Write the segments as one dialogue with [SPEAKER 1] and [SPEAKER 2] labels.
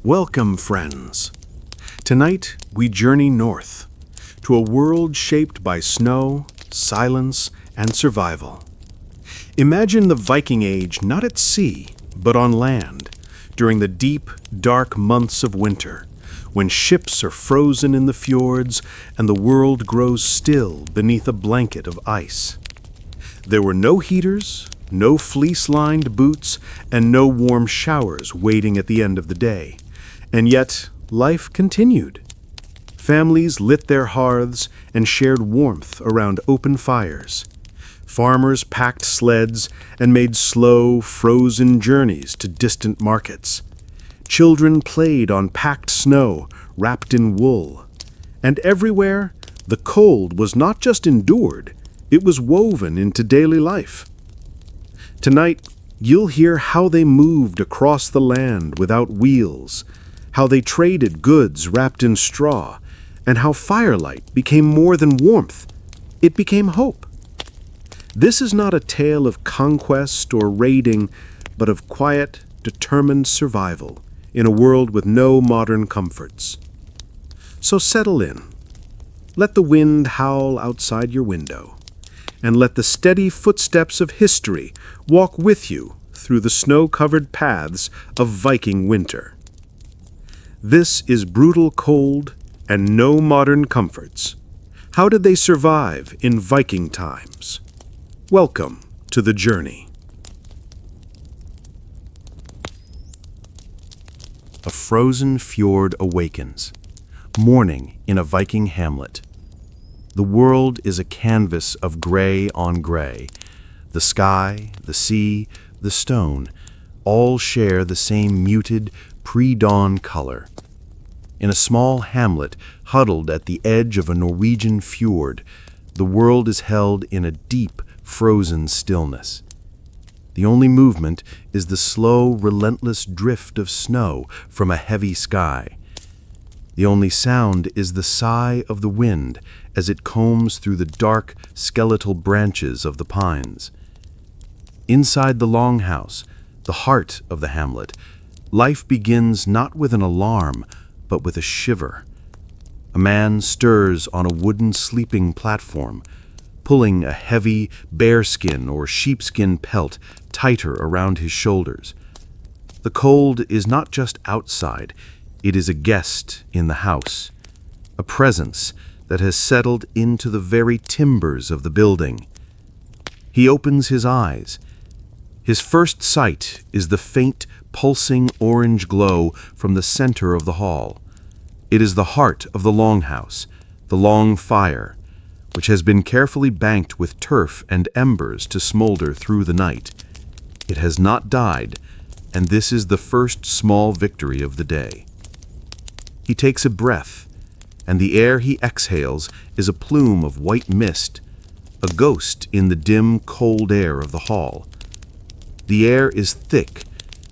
[SPEAKER 1] Welcome, friends. Tonight, we journey north to a world shaped by snow, silence, and survival. Imagine the Viking Age not at sea, but on land, during the deep, dark months of winter, when ships are frozen in the fjords and the world grows still beneath a blanket of ice. There were no heaters, no fleece-lined boots, and no warm showers waiting at the end of the day. And yet, life continued. Families lit their hearths and shared warmth around open fires. Farmers packed sleds and made slow, frozen journeys to distant markets. Children played on packed snow, wrapped in wool. And everywhere, the cold was not just endured, it was woven into daily life. Tonight, you'll hear how they moved across the land without wheels, how they traded goods wrapped in straw, and how firelight became more than warmth. It became hope. This is not a tale of conquest or raiding, but of quiet, determined survival in a world with no modern comforts. So settle in. Let the wind howl outside your window, and let the steady footsteps of history walk with you through the snow-covered paths of Viking winter. This is brutal cold and no modern comforts. How did they survive in Viking times? Welcome to the journey. A frozen fjord awakens. Morning in a Viking hamlet. The world is a canvas of gray on gray. The sky, the sea, the stone, all share the same muted, pre-dawn color. In a small hamlet huddled at the edge of a Norwegian fjord, the world is held in a deep, frozen stillness. The only movement is the slow, relentless drift of snow from a heavy sky. The only sound is the sigh of the wind as it combs through the dark, skeletal branches of the pines. Inside the longhouse, the heart of the hamlet, life begins not with an alarm, but with a shiver. A man stirs on a wooden sleeping platform, pulling a heavy bearskin or sheepskin pelt tighter around his shoulders. The cold is not just outside, it is a guest in the house, a presence that has settled into the very timbers of the building. He opens his eyes. His first sight is the faint, pulsing orange glow from the center of the hall. It is the heart of the longhouse, the long fire, which has been carefully banked with turf and embers to smolder through the night. It has not died, and this is the first small victory of the day. He takes a breath, and the air he exhales is a plume of white mist, a ghost in the dim, cold air of the hall. The air is thick,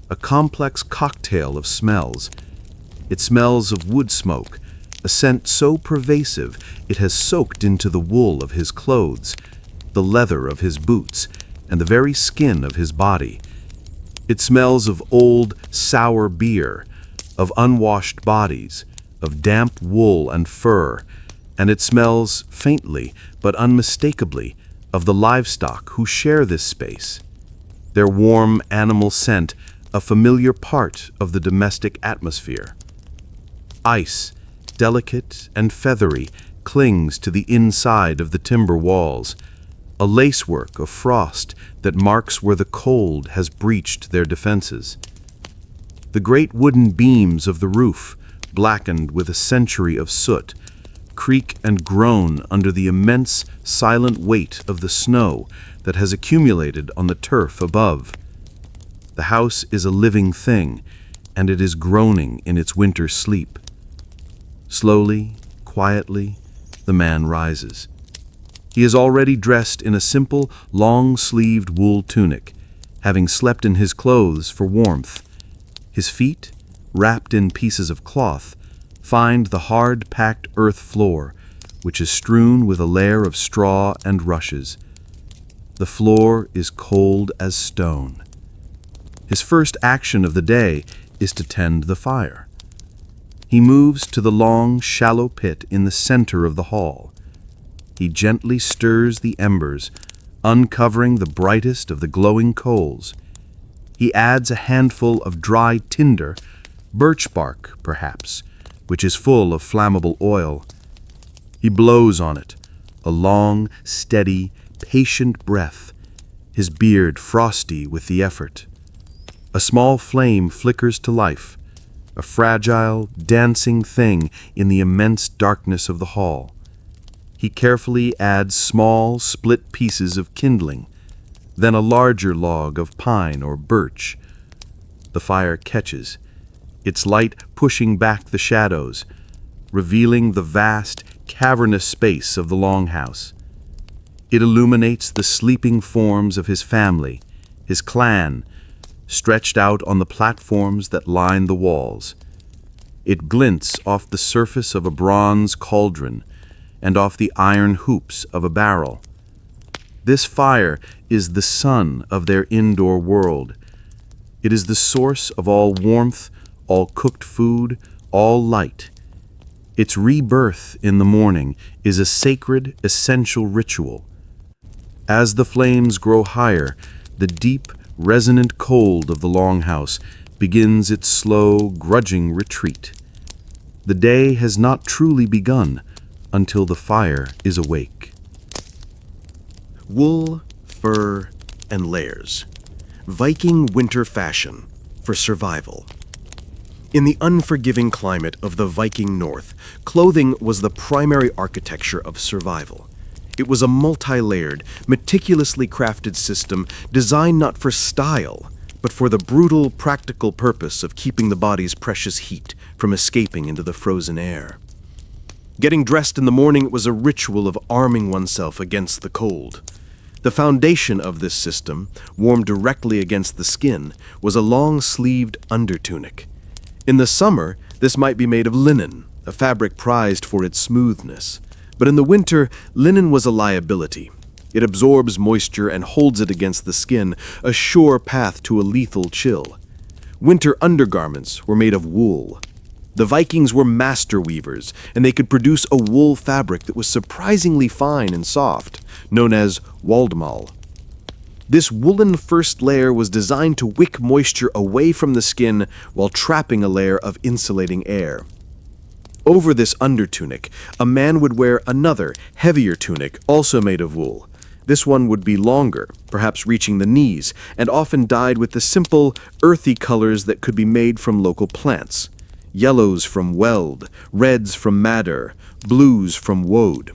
[SPEAKER 1] a complex cocktail of smells. It smells of wood smoke, a scent so pervasive it has soaked into the wool of his clothes, the leather of his boots, and the very skin of his body. It smells of old, sour beer, of unwashed bodies, of damp wool and fur, and it smells faintly but unmistakably of the livestock who share this space. Their warm animal scent, a familiar part of the domestic atmosphere. Ice, delicate and feathery, clings to the inside of the timber walls, a lacework of frost that marks where the cold has breached their defenses. The great wooden beams of the roof, blackened with a century of soot, creak and groan under the immense, silent weight of the snow that has accumulated on the turf above. The house is a living thing, and it is groaning in its winter sleep. Slowly, quietly, the man rises. He is already dressed in a simple, long-sleeved wool tunic, having slept in his clothes for warmth. His feet, wrapped in pieces of cloth, find the hard-packed earth floor, which is strewn with a layer of straw and rushes. The floor is cold as stone. His first action of the day is to tend the fire. He moves to the long, shallow pit in the center of the hall. He gently stirs the embers, uncovering the brightest of the glowing coals. He adds a handful of dry tinder, birch bark, perhaps, which is full of flammable oil. He blows on it, a long, steady, patient breath, his beard frosty with the effort. A small flame flickers to life, a fragile, dancing thing in the immense darkness of the hall. He carefully adds small, split pieces of kindling, then a larger log of pine or birch. The fire catches, its light pushing back the shadows, revealing the vast, cavernous space of the longhouse. It illuminates the sleeping forms of his family, his clan, stretched out on the platforms that line the walls. It glints off the surface of a bronze cauldron and off the iron hoops of a barrel. This fire is the sun of their indoor world. It is the source of all warmth, all cooked food, all light. Its rebirth in the morning is a sacred, essential ritual. As the flames grow higher, the deep, resonant cold of the longhouse begins its slow, grudging retreat. The day has not truly begun until the fire is awake.
[SPEAKER 2] Wool, fur, and layers. Viking winter fashion for survival. In the unforgiving climate of the Viking North, clothing was the primary architecture of survival. It was a multi-layered, meticulously crafted system designed not for style, but for the brutal, practical purpose of keeping the body's precious heat from escaping into the frozen air. Getting dressed in the morning was a ritual of arming oneself against the cold. The foundation of this system, warmed directly against the skin, was a long-sleeved undertunic. In the summer, this might be made of linen, a fabric prized for its smoothness. But in the winter, linen was a liability. It absorbs moisture and holds it against the skin, a sure path to a lethal chill. Winter undergarments were made of wool. The Vikings were master weavers, and they could produce a wool fabric that was surprisingly fine and soft, known as waldmal. This woolen first layer was designed to wick moisture away from the skin while trapping a layer of insulating air. Over this undertunic, a man would wear another, heavier tunic, also made of wool. This one would be longer, perhaps reaching the knees, and often dyed with the simple, earthy colors that could be made from local plants. Yellows from weld, reds from madder, blues from woad.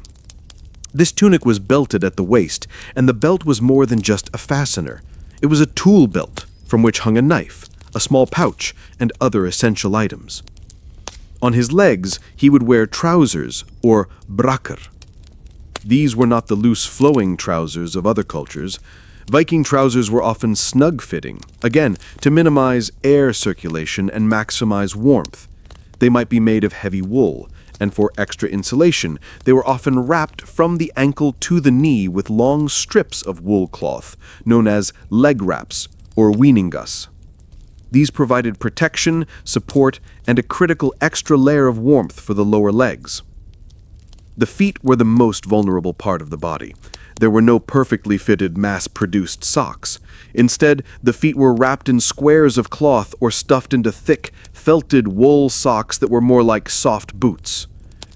[SPEAKER 2] This tunic was belted at the waist, and the belt was more than just a fastener. It was a tool belt, from which hung a knife, a small pouch, and other essential items. On his legs, he would wear trousers, or brakker. These were not the loose flowing trousers of other cultures. Viking trousers were often snug-fitting, again, to minimize air circulation and maximize warmth. They might be made of heavy wool, and for extra insulation, they were often wrapped from the ankle to the knee with long strips of wool cloth, known as leg wraps, or weeningas. These provided protection, support, and a critical extra layer of warmth for the lower legs. The feet were the most vulnerable part of the body. There were no perfectly fitted, mass-produced socks. Instead, the feet were wrapped in squares of cloth or stuffed into thick, felted wool socks that were more like soft boots.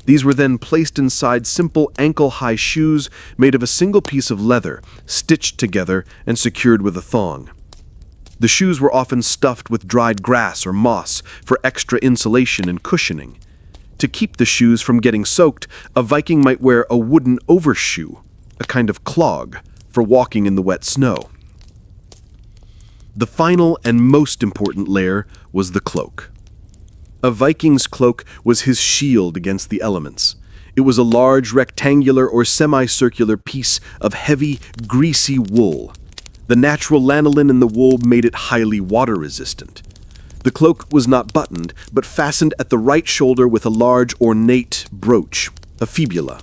[SPEAKER 2] These were then placed inside simple ankle-high shoes made of a single piece of leather, stitched together and secured with a thong. The shoes were often stuffed with dried grass or moss for extra insulation and cushioning. To keep the shoes from getting soaked, a Viking might wear a wooden overshoe, a kind of clog, for walking in the wet snow. The final and most important layer was the cloak. A Viking's cloak was his shield against the elements. It was a large rectangular or semicircular piece of heavy, greasy wool. The natural lanolin in the wool made it highly water-resistant. The cloak was not buttoned, but fastened at the right shoulder with a large ornate brooch, a fibula.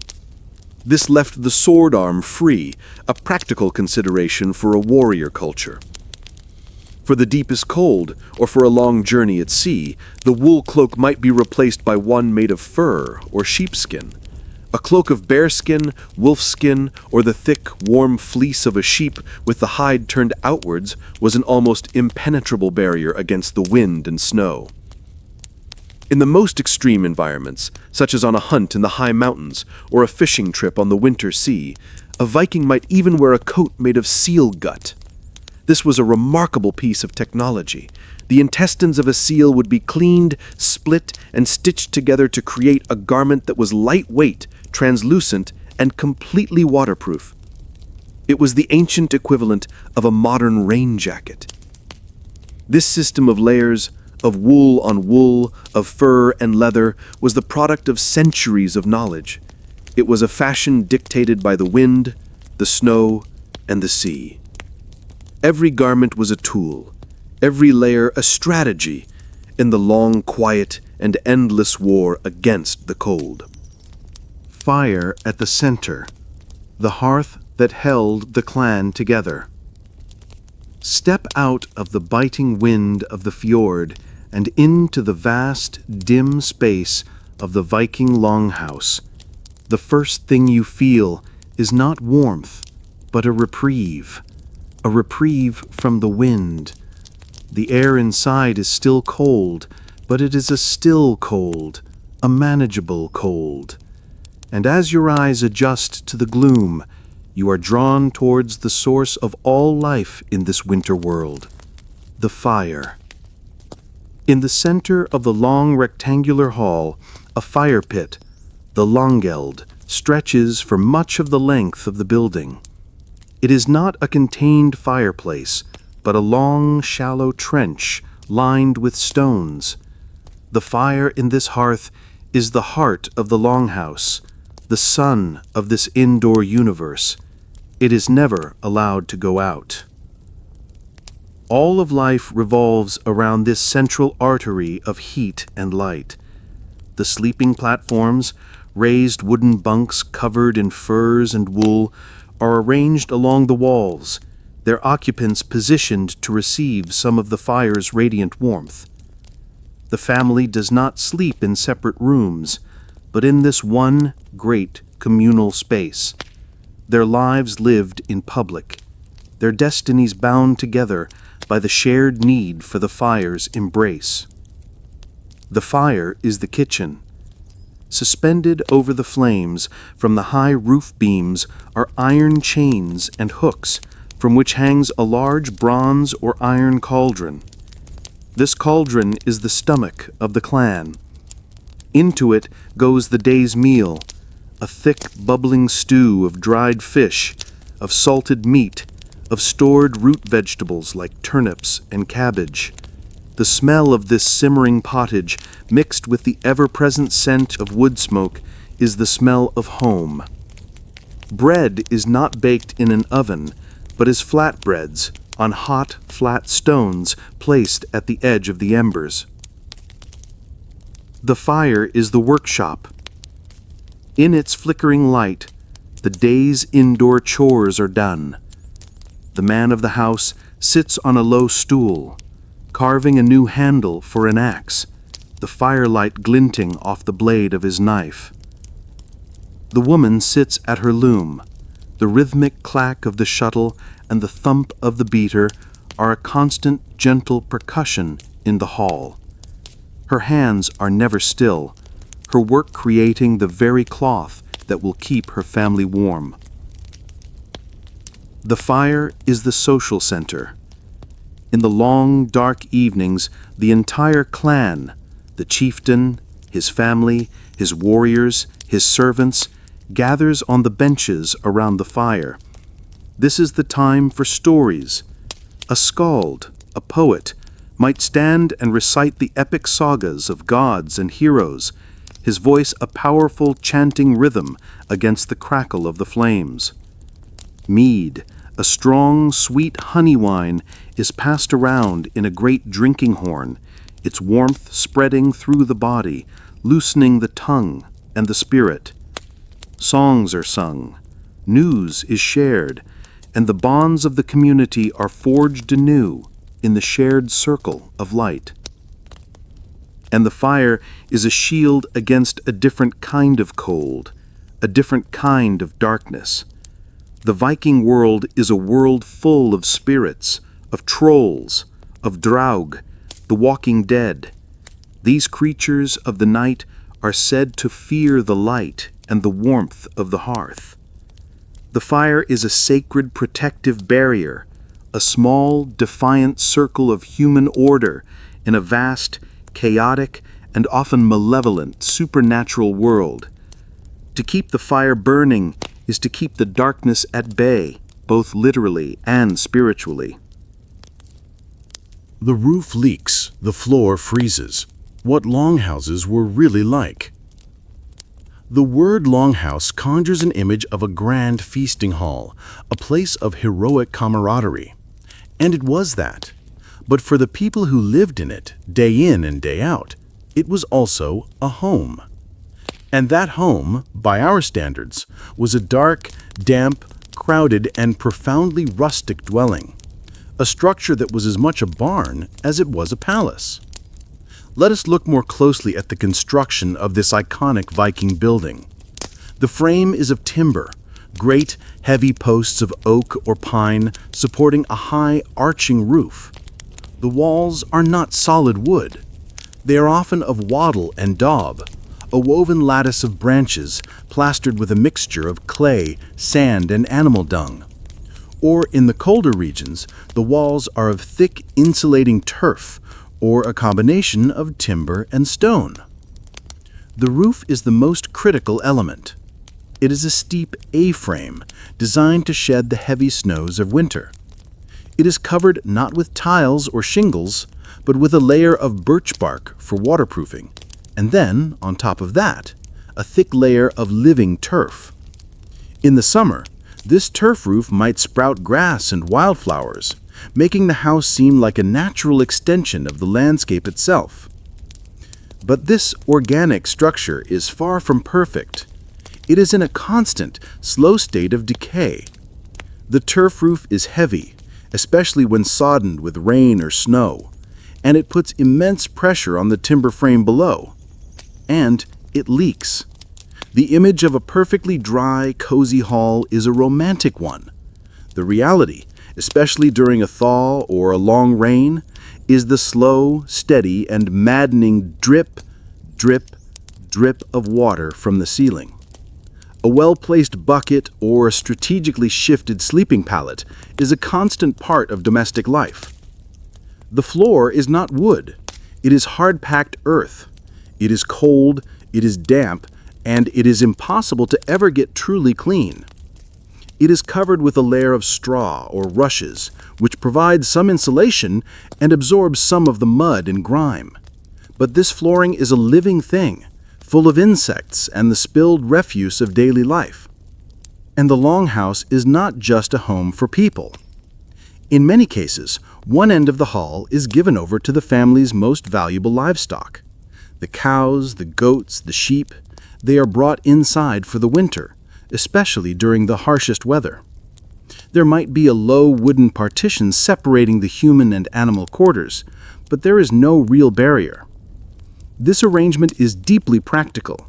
[SPEAKER 2] This left the sword arm free, a practical consideration for a warrior culture. For the deepest cold, or for a long journey at sea, the wool cloak might be replaced by one made of fur or sheepskin. A cloak of bearskin, wolfskin, or the thick, warm fleece of a sheep with the hide turned outwards was an almost impenetrable barrier against the wind and snow. In the most extreme environments, such as on a hunt in the high mountains or a fishing trip on the winter sea, a Viking might even wear a coat made of seal gut. This was a remarkable piece of technology. The intestines of a seal would be cleaned, split, and stitched together to create a garment that was lightweight, translucent, and completely waterproof. It was the ancient equivalent of a modern rain jacket. This system of layers, of wool on wool, of fur and leather, was the product of centuries of knowledge. It was a fashion dictated by the wind, the snow, and the sea. Every garment was a tool, every layer a strategy in the long, quiet, and endless war against the cold.
[SPEAKER 1] Fire at the center, the hearth that held the clan together. Step out of the biting wind of the fjord and into the vast, dim space of the Viking longhouse. The first thing you feel is not warmth, but a reprieve from the wind. The air inside is still cold, but it is a still cold, a manageable cold. And as your eyes adjust to the gloom, you are drawn towards the source of all life in this winter world, the fire. In the center of the long rectangular hall, a fire pit, the Langeld, stretches for much of the length of the building. It is not a contained fireplace, but a long, shallow trench lined with stones. The fire in this hearth is the heart of the longhouse, the sun of this indoor universe. It is never allowed to go out. All of life revolves around this central artery of heat and light. The sleeping platforms, raised wooden bunks covered in furs and wool, are arranged along the walls, their occupants positioned to receive some of the fire's radiant warmth. The family does not sleep in separate rooms, but in this one great communal space. Their lives lived in public, their destinies bound together by the shared need for the fire's embrace. The fire is the kitchen. Suspended over the flames from the high roof beams are iron chains and hooks from which hangs a large bronze or iron cauldron. This cauldron is the stomach of the clan. Into it goes the day's meal, a thick, bubbling stew of dried fish, of salted meat, of stored root vegetables like turnips and cabbage. The smell of this simmering pottage, mixed with the ever-present scent of wood smoke, is the smell of home. Bread is not baked in an oven, but is flatbreads on hot, flat stones placed at the edge of the embers. The fire is the workshop. In its flickering light, the day's indoor chores are done. The man of the house sits on a low stool, carving a new handle for an axe, the firelight glinting off the blade of his knife. The woman sits at her loom. The rhythmic clack of the shuttle and the thump of the beater are a constant, gentle percussion in the hall. Her hands are never still, her work creating the very cloth that will keep her family warm. The fire is the social center. In the long, dark evenings, the entire clan, the chieftain, his family, his warriors, his servants, gathers on the benches around the fire. This is the time for stories. A skald, a poet, might stand and recite the epic sagas of gods and heroes, his voice a powerful chanting rhythm against the crackle of the flames. Mead, a strong, sweet honey wine, is passed around in a great drinking horn, its warmth spreading through the body, loosening the tongue and the spirit. Songs are sung, news is shared, and the bonds of the community are forged anew in the shared circle of light. And the fire is a shield against a different kind of cold, a different kind of darkness. The Viking world is a world full of spirits, of trolls, of draug, the walking dead. These creatures of the night are said to fear the light and the warmth of the hearth. The fire is a sacred protective barrier, a small, defiant circle of human order in a vast, chaotic, and often malevolent supernatural world. To keep the fire burning is to keep the darkness at bay, both literally and spiritually.
[SPEAKER 3] The roof leaks, the floor freezes. What longhouses were really like. The word longhouse conjures an image of a grand feasting hall, a place of heroic camaraderie. And it was that. But for the people who lived in it, day in and day out, it was also a home. And that home, by our standards, was a dark, damp, crowded, and profoundly rustic dwelling, a structure that was as much a barn as it was a palace. Let us look more closely at the construction of this iconic Viking building. The frame is of timber, great, heavy posts of oak or pine supporting a high, arching roof. The walls are not solid wood. They are often of wattle and daub, a woven lattice of branches plastered with a mixture of clay, sand, and animal dung. Or in the colder regions, the walls are of thick, insulating turf, or a combination of timber and stone. The roof is the most critical element. It is a steep A-frame designed to shed the heavy snows of winter. It is covered not with tiles or shingles, but with a layer of birch bark for waterproofing, and then, on top of that, a thick layer of living turf. In the summer, this turf roof might sprout grass and wildflowers, making the house seem like a natural extension of the landscape itself. But this organic structure is far from perfect. It is in a constant, slow state of decay. The turf roof is heavy, especially when soddened with rain or snow, and it puts immense pressure on the timber frame below. And it leaks. The image of a perfectly dry, cozy hall is a romantic one. The reality, especially during a thaw or a long rain, is the slow, steady, and maddening drip, drip, drip of water from the ceiling. A well-placed bucket or a strategically shifted sleeping pallet is a constant part of domestic life. The floor is not wood. It is hard-packed earth. It is cold, it is damp, and it is impossible to ever get truly clean. It is covered with a layer of straw or rushes, which provides some insulation and absorbs some of the mud and grime. But this flooring is a living thing, full of insects and the spilled refuse of daily life. And the longhouse is not just a home for people. In many cases, one end of the hall is given over to the family's most valuable livestock. The cows, the goats, the sheep, they are brought inside for the winter, especially during the harshest weather. There might be a low wooden partition separating the human and animal quarters, but there is no real barrier. This arrangement is deeply practical.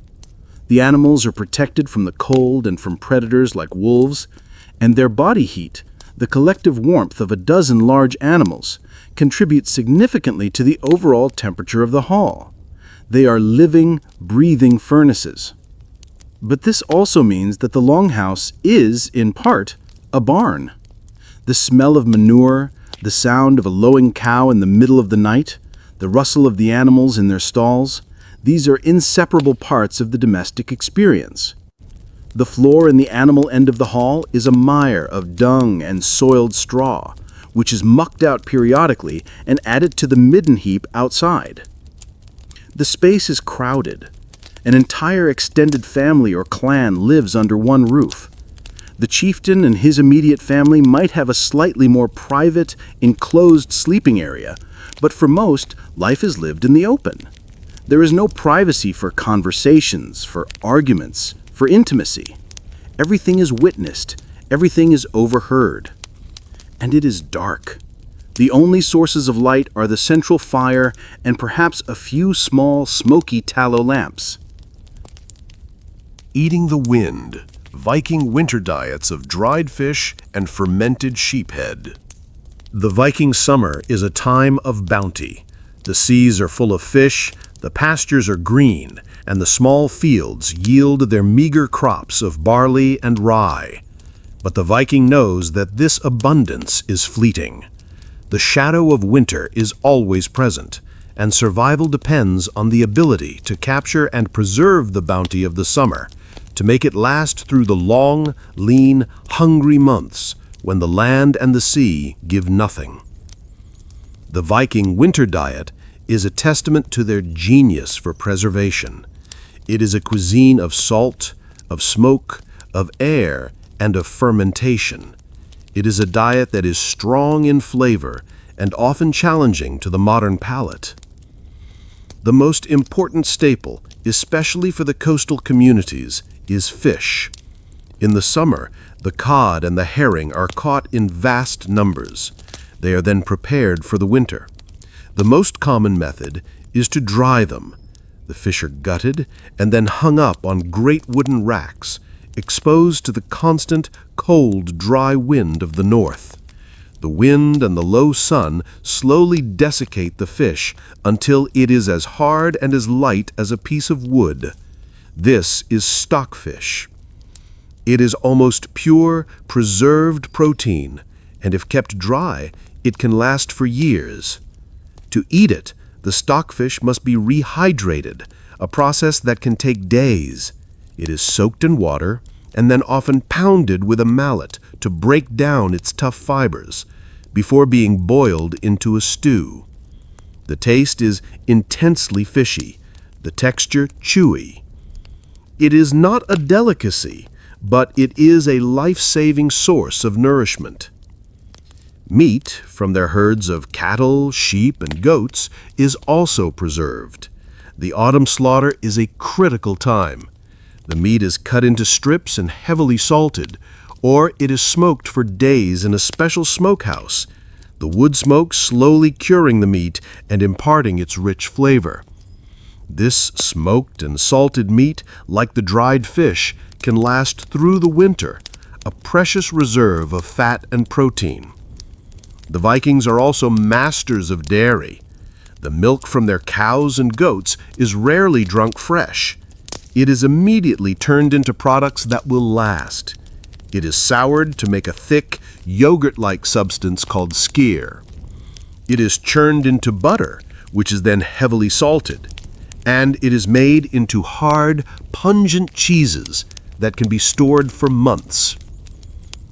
[SPEAKER 3] The animals are protected from the cold and from predators like wolves, and their body heat, the collective warmth of a dozen large animals, contributes significantly to the overall temperature of the hall. They are living, breathing furnaces. But this also means that the longhouse is, in part, a barn. The smell of manure, the sound of a lowing cow in the middle of the night, the rustle of the animals in their stalls, these are inseparable parts of the domestic experience. The floor in the animal end of the hall is a mire of dung and soiled straw, which is mucked out periodically and added to the midden heap outside. The space is crowded. An entire extended family or clan lives under one roof. The chieftain and his immediate family might have a slightly more private, enclosed sleeping area, but for most, life is lived in the open. There is no privacy for conversations, for arguments, for intimacy. Everything is witnessed, everything is overheard. And it is dark. The only sources of light are the central fire and perhaps a few small, smoky tallow lamps.
[SPEAKER 1] Eating the wind, Viking winter diets of dried fish and fermented sheephead.
[SPEAKER 3] The Viking summer is a time of bounty. The seas are full of fish, the pastures are green, and the small fields yield their meager crops of barley and rye. But the Viking knows that this abundance is fleeting. The shadow of winter is always present, and survival depends on the ability to capture and preserve the bounty of the summer, to make it last through the long, lean, hungry months when the land and the sea give nothing. The Viking winter diet is a testament to their genius for preservation. It is a cuisine of salt, of smoke, of air, and of fermentation. It is a diet that is strong in flavor and often challenging to the modern palate. The most important staple, especially for the coastal communities, is fish. In the summer, the cod and the herring are caught in vast numbers. They are then prepared for the winter. The most common method is to dry them. The fish are gutted and then hung up on great wooden racks, exposed to the constant, cold, dry wind of the north. The wind and the low sun slowly desiccate the fish until it is as hard and as light as a piece of wood. This is stockfish. It is almost pure, preserved protein, and if kept dry, it can last for years. To eat it, the stockfish must be rehydrated, a process that can take days. It is soaked in water and then often pounded with a mallet to break down its tough fibers before being boiled into a stew. The taste is intensely fishy, the texture chewy. It is not a delicacy, but it is a life-saving source of nourishment. Meat from their herds of cattle, sheep, and goats is also preserved. The autumn slaughter is a critical time. The meat is cut into strips and heavily salted, or it is smoked for days in a special smokehouse, the wood smoke slowly curing the meat and imparting its rich flavor. This smoked and salted meat, like the dried fish, can last through the winter, a precious reserve of fat and protein. The Vikings are also masters of dairy. The milk from their cows and goats is rarely drunk fresh. It is immediately turned into products that will last. It is soured to make a thick, yogurt-like substance called skyr. It is churned into butter, which is then heavily salted. And it is made into hard, pungent cheeses that can be stored for months.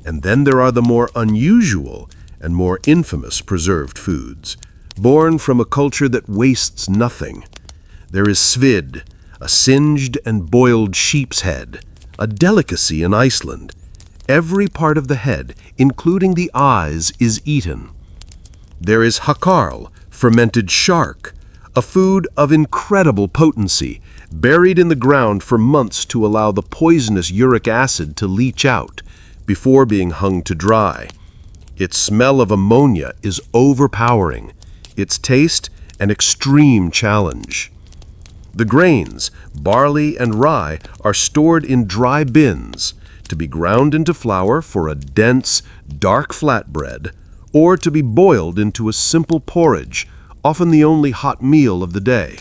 [SPEAKER 3] And then there are the more unusual and more infamous preserved foods, born from a culture that wastes nothing. There is svid, a singed and boiled sheep's head, a delicacy in Iceland. Every part of the head, including the eyes, is eaten. There is hakarl, fermented shark, a food of incredible potency, buried in the ground for months to allow the poisonous uric acid to leach out before being hung to dry. Its smell of ammonia is overpowering, its taste an extreme challenge. The grains, barley and rye, are stored in dry bins to be ground into flour for a dense, dark flatbread, or to be boiled into a simple porridge, often the only hot meal of the day.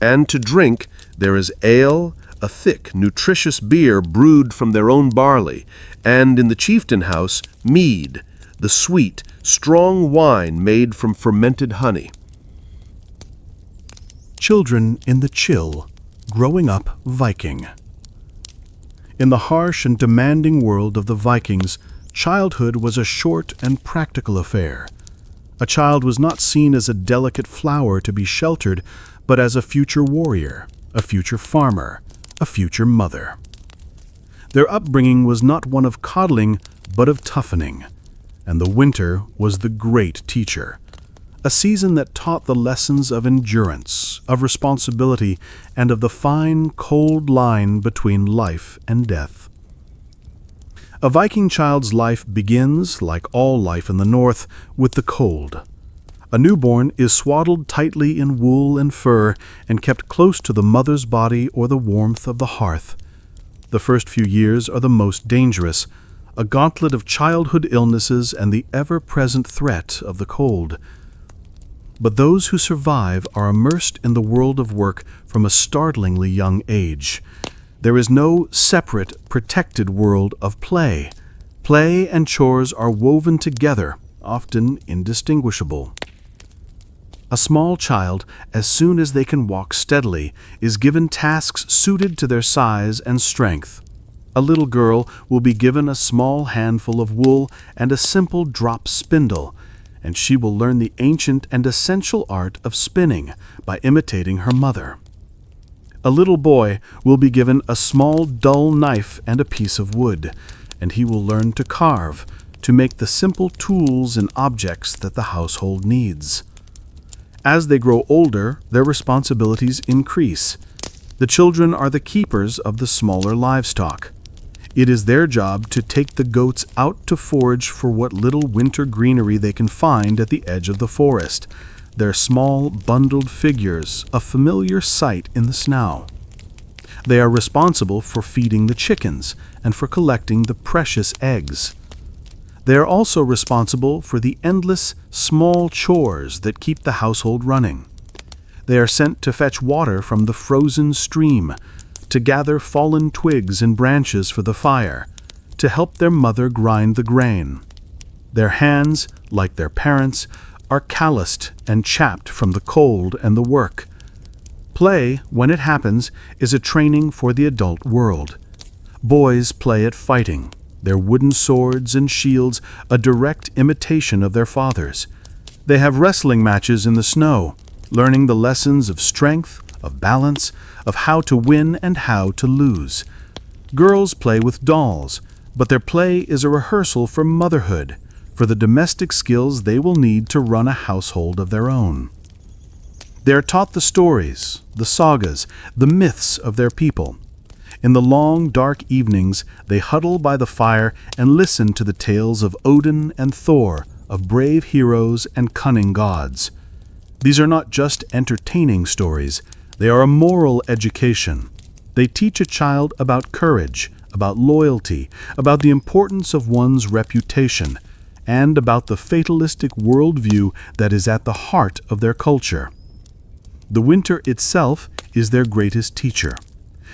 [SPEAKER 3] And to drink, there is ale, a thick, nutritious beer brewed from their own barley, and in the chieftain house, mead, the sweet, strong wine made from fermented honey. Children in the chill, growing up Viking. In the harsh and demanding world of the Vikings, childhood was a short and practical affair. A child was not seen as a delicate flower to be sheltered, but as a future warrior, a future farmer, a future mother. Their upbringing was not one of coddling, but of toughening, and the winter was the great teacher. A season that taught the lessons of endurance, of responsibility, and of the fine, cold line between life and death.
[SPEAKER 1] A Viking child's life begins, like all life in the north, with the cold. A newborn is swaddled tightly in wool and fur and kept close to the mother's body or the warmth of the hearth. The first few years are the most dangerous, a gauntlet of childhood illnesses and the ever-present threat of the cold. But those who survive are immersed in the world of work from a startlingly young age. There is no separate, protected world of play. Play and chores are woven together, often indistinguishable. A small child, as soon as they can walk steadily, is given tasks suited to their size and strength. A little girl will be given a small handful of wool and a simple drop spindle, and she will learn the ancient and essential art of spinning by imitating her mother. A little boy will be given a small dull knife and a piece of wood, and he will learn to carve, to make the simple tools and objects that the household needs. As they grow older, their responsibilities increase. The children are the keepers of the smaller livestock. It is their job to take the goats out to forage for what little winter greenery they can find at the edge of the forest, their small, bundled figures a familiar sight in the snow. They are responsible for feeding the chickens and for collecting the precious eggs. They are also responsible for the endless, small chores that keep the household running. They are sent to fetch water from the frozen stream, to gather fallen twigs and branches for the fire, to help their mother grind the grain. Their hands, like their parents, are calloused and chapped from the cold and the work. Play, when it happens, is a training for the adult world. Boys play at fighting, their wooden swords and shields a direct imitation of their fathers. They have wrestling matches in the snow, learning the lessons of strength, of balance, of how to win and how to lose. Girls play with dolls, but their play is a rehearsal for motherhood, for the domestic skills they will need to run a household of their own. They are taught the stories, the sagas, the myths of their people. In the long, dark evenings, they huddle by the fire and listen to the tales of Odin and Thor, of brave heroes and cunning gods. These are not just entertaining stories. They are a moral education. They teach a child about courage, about loyalty, about the importance of one's reputation, and about the fatalistic worldview that is at the heart of their culture. The winter itself is their greatest teacher.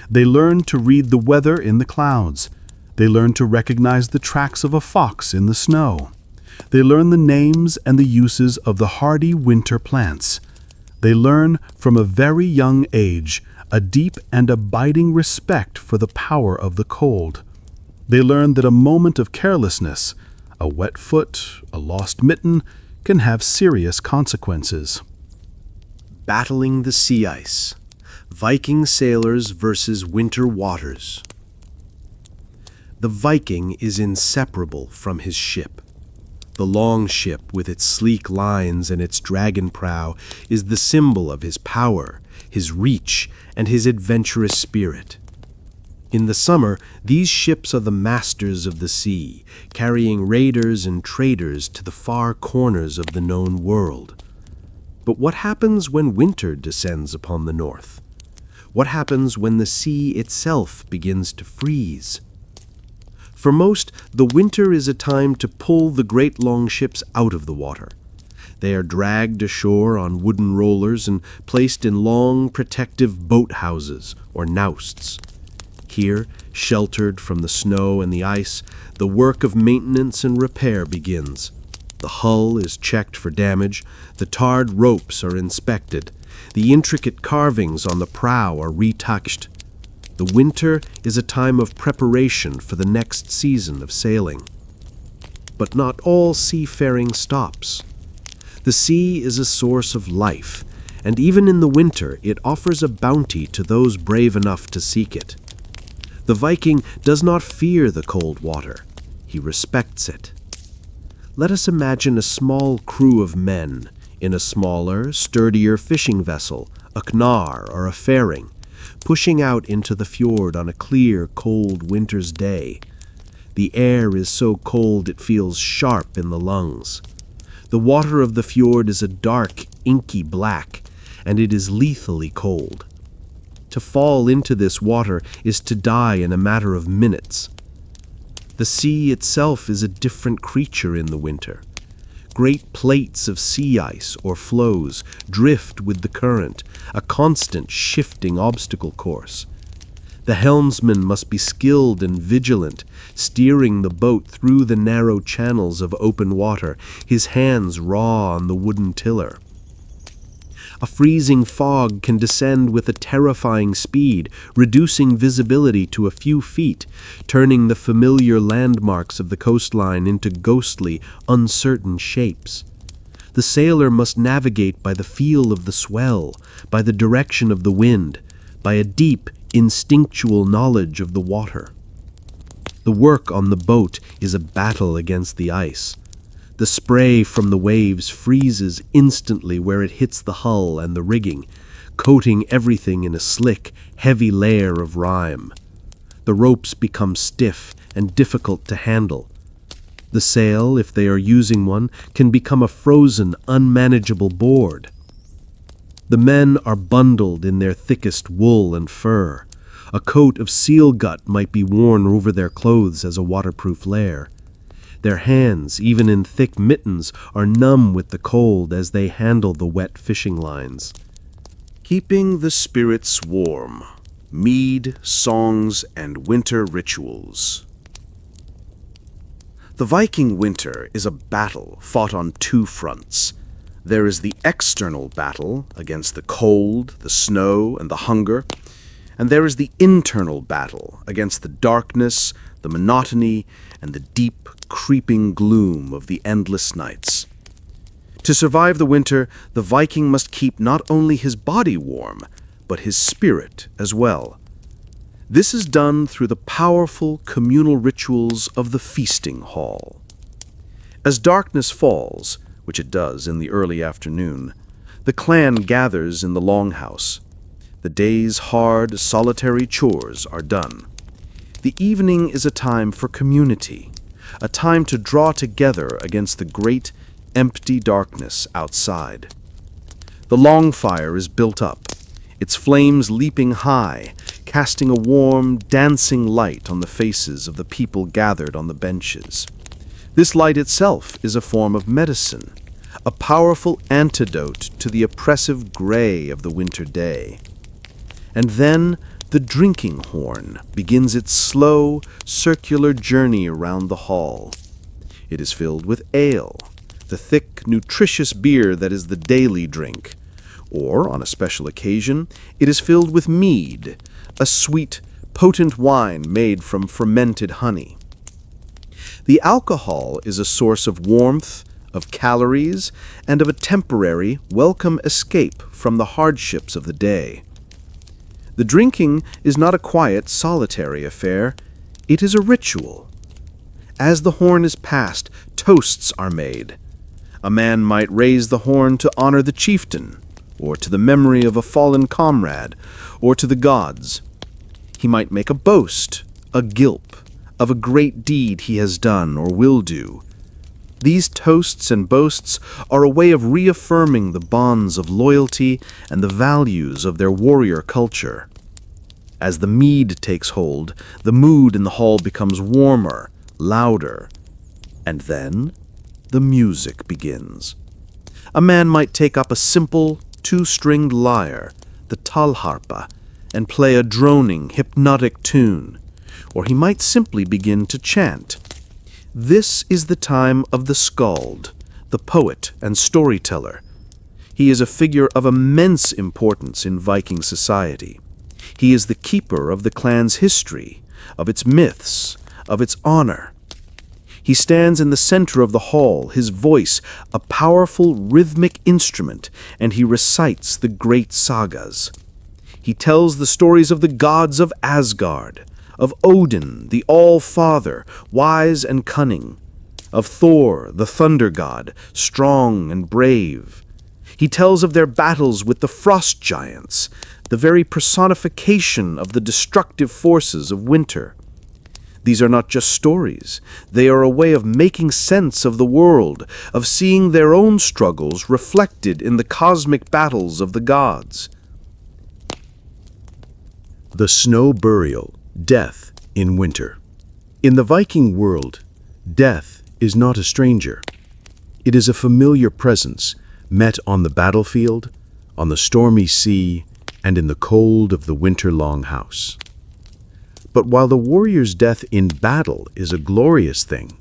[SPEAKER 1] They learn to read the weather in the clouds. They learn to recognize the tracks of a fox in the snow. They learn the names and the uses of the hardy winter plants. They learn from a very young age a deep and abiding respect for the power of the cold. They learn that a moment of carelessness, a wet foot, a lost mitten, can have serious consequences.
[SPEAKER 2] Battling the sea ice. Viking sailors versus winter waters. The Viking is inseparable from his ship. The long ship, with its sleek lines and its dragon prow, is the symbol of his power, his reach, and his adventurous spirit. In the summer, these ships are the masters of the sea, carrying raiders and traders to the far corners of the known world. But what happens when winter descends upon the north? What happens when the sea itself begins to freeze? For most, the winter is a time to pull the great longships out of the water. They are dragged ashore on wooden rollers and placed in long, protective boathouses, or nausts. Here, sheltered from the snow and the ice, the work of maintenance and repair begins. The hull is checked for damage, the tarred ropes are inspected, the intricate carvings on the prow are retouched. The winter is a time of preparation for the next season of sailing. But not all seafaring stops. The sea is a source of life, and even in the winter it offers a bounty to those brave enough to seek it. The Viking does not fear the cold water. He respects it. Let us imagine a small crew of men in a smaller, sturdier fishing vessel, a knar or a faring, pushing out into the fjord on a clear, cold winter's day. The air is so cold it feels sharp in the lungs. The water of the fjord is a dark, inky black, and it is lethally cold. To fall into this water is to die in a matter of minutes. The sea itself is a different creature in the winter. Great plates of sea ice or floes drift with the current, a constant shifting obstacle course. The helmsman must be skilled and vigilant, steering the boat through the narrow channels of open water, his hands raw on the wooden tiller. A freezing fog can descend with a terrifying speed, reducing visibility to a few feet, turning the familiar landmarks of the coastline into ghostly, uncertain shapes. The sailor must navigate by the feel of the swell, by the direction of the wind, by a deep, instinctual knowledge of the water. The work on the boat is a battle against the ice. The spray from the waves freezes instantly where it hits the hull and the rigging, coating everything in a slick, heavy layer of rime. The ropes become stiff and difficult to handle. The sail, if they are using one, can become a frozen, unmanageable board. The men are bundled in their thickest wool and fur. A coat of seal gut might be worn over their clothes as a waterproof layer. Their hands, even in thick mittens, are numb with the cold as they handle the wet fishing lines.
[SPEAKER 3] Keeping the spirits warm. Mead, songs, and winter rituals. The Viking winter is a battle fought on two fronts. There is the external battle against the cold, the snow, and the hunger, and there is the internal battle against the darkness, the monotony, and the deep, creeping gloom of the endless nights. To survive the winter, the Viking must keep not only his body warm, but his spirit as well. This is done through the powerful communal rituals of the feasting hall. As darkness falls, which it does in the early afternoon, the clan gathers in the longhouse. The day's hard, solitary chores are done. The evening is a time for community, a time to draw together against the great, empty darkness outside. The long fire is built up, its flames leaping high, casting a warm, dancing light on the faces of the people gathered on the benches. This light itself is a form of medicine, a powerful antidote to the oppressive gray of the winter day. And then the drinking horn begins its slow, circular journey around the hall. It is filled with ale, the thick, nutritious beer that is the daily drink. Or, on a special occasion, it is filled with mead, a sweet, potent wine made from fermented honey. The alcohol is a source of warmth, of calories, and of a temporary, welcome escape from the hardships of the day. The drinking is not a quiet, solitary affair. It is a ritual. As the horn is passed, toasts are made. A man might raise the horn to honor the chieftain, or to the memory of a fallen comrade, or to the gods. He might make a boast, a gilp, of a great deed he has done or will do. These toasts and boasts are a way of reaffirming the bonds of loyalty and the values of their warrior culture. As the mead takes hold, the mood in the hall becomes warmer, louder, and then the music begins. A man might take up a simple, two-stringed lyre, the talharpa, and play a droning, hypnotic tune, or he might simply begin to chant. This is the time of the skald, the poet and storyteller. He is a figure of immense importance in Viking society. He is the keeper of the clan's history, of its myths, of its honor. He stands in the center of the hall, his voice a powerful rhythmic instrument, and he recites the great sagas. He tells the stories of the gods of Asgard, of Odin, the All-Father, wise and cunning, of Thor, the thunder god, strong and brave. He tells of their battles with the frost giants, the very personification of the destructive forces of winter.
[SPEAKER 2] These are not just stories. They are a way of making sense of the world, of seeing their own struggles reflected in the cosmic battles of the gods.
[SPEAKER 3] The snow burial, death in winter. In the Viking world, death is not a stranger. It is a familiar presence, met on the battlefield, on the stormy sea, and in the cold of the winter longhouse. But while the warrior's death in battle is a glorious thing,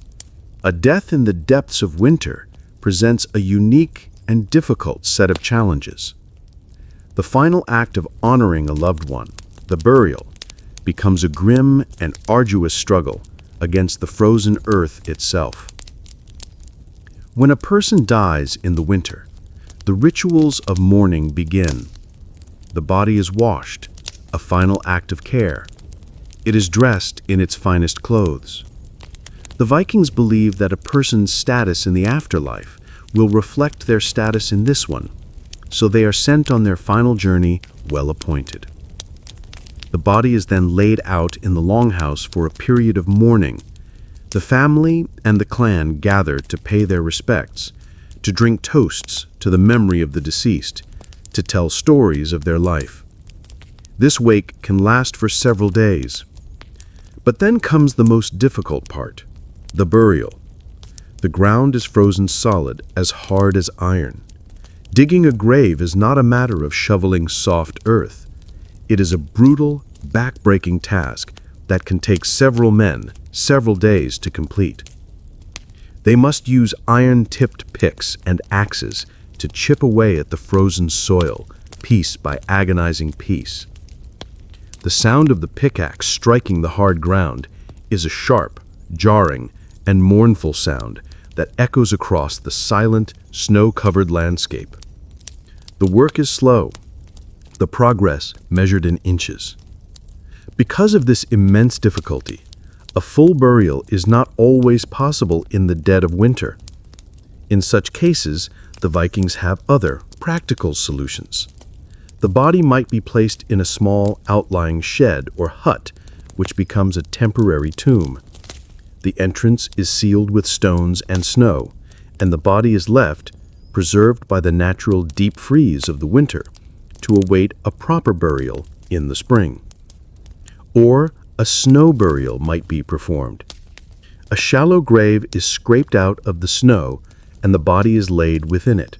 [SPEAKER 3] a death in the depths of winter presents a unique and difficult set of challenges. The final act of honoring a loved one, the burial, becomes a grim and arduous struggle against the frozen earth itself. When a person dies in the winter, the rituals of mourning begin. The body is washed, a final act of care. It is dressed in its finest clothes. The Vikings believed that a person's status in the afterlife will reflect their status in this one, so they are sent on their final journey well appointed. The body is then laid out in the longhouse for a period of mourning. The family and the clan gather to pay their respects, to drink toasts to the memory of the deceased, to tell stories of their life. This wake can last for several days. But then comes the most difficult part, the burial. The ground is frozen solid, as hard as iron. Digging a grave is not a matter of shoveling soft earth. It is a brutal, back-breaking task that can take several men, several days to complete. They must use iron-tipped picks and axes to chip away at the frozen soil, piece by agonizing piece. The sound of the pickaxe striking the hard ground is a sharp, jarring, and mournful sound that echoes across the silent, snow-covered landscape. The work is slow, the progress measured in inches. Because of this immense difficulty, a full burial is not always possible in the dead of winter. In such cases, the Vikings have other, practical solutions. The body might be placed in a small outlying shed or hut, which becomes a temporary tomb. The entrance is sealed with stones and snow, and the body is left, preserved by the natural deep freeze of the winter, to await a proper burial in the spring. Or a snow burial might be performed. A shallow grave is scraped out of the snow, and the body is laid within it.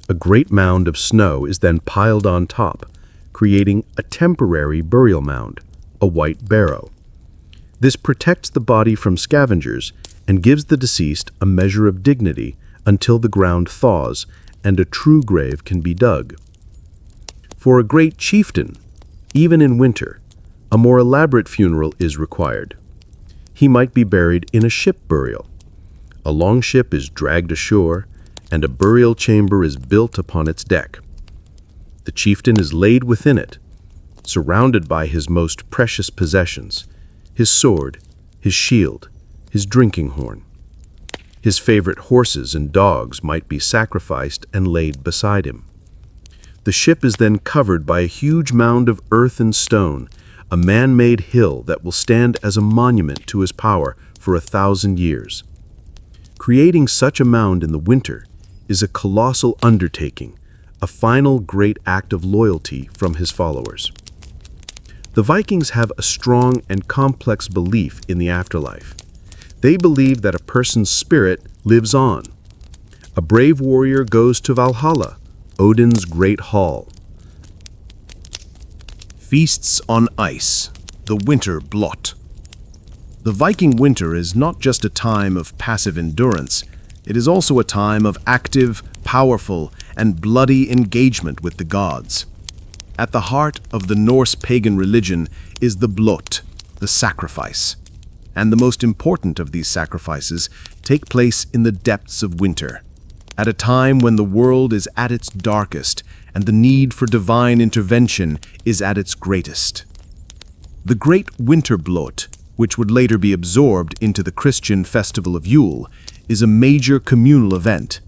[SPEAKER 3] A great mound of snow is then piled on top, creating a temporary burial mound, a white barrow. This protects the body from scavengers and gives the deceased a measure of dignity until the ground thaws and a true grave can be dug. For a great chieftain, even in winter, a more elaborate funeral is required. He might be buried in a ship burial. A long ship is dragged ashore, and a burial chamber is built upon its deck. The chieftain is laid within it, surrounded by his most precious possessions, his sword, his shield, his drinking horn. His favorite horses and dogs might be sacrificed and laid beside him. The ship is then covered by a huge mound of earth and stone, a man-made hill that will stand as a monument to his power for 1,000 years. Creating such a mound in the winter is a colossal undertaking, a final great act of loyalty from his followers. The Vikings have a strong and complex belief in the afterlife. They believe that a person's spirit lives on. A brave warrior goes to Valhalla, Odin's great hall.
[SPEAKER 2] Feasts on ice, the winter blot. The Viking winter is not just a time of passive endurance, it is also a time of active, powerful, and bloody engagement with the gods. At the heart of the Norse pagan religion is the blot, the sacrifice. And the most important of these sacrifices take place in the depths of winter, at a time when the world is at its darkest and the need for divine intervention is at its greatest. The great winter blot, which would later be absorbed into the Christian festival of Yule, is a major communal event.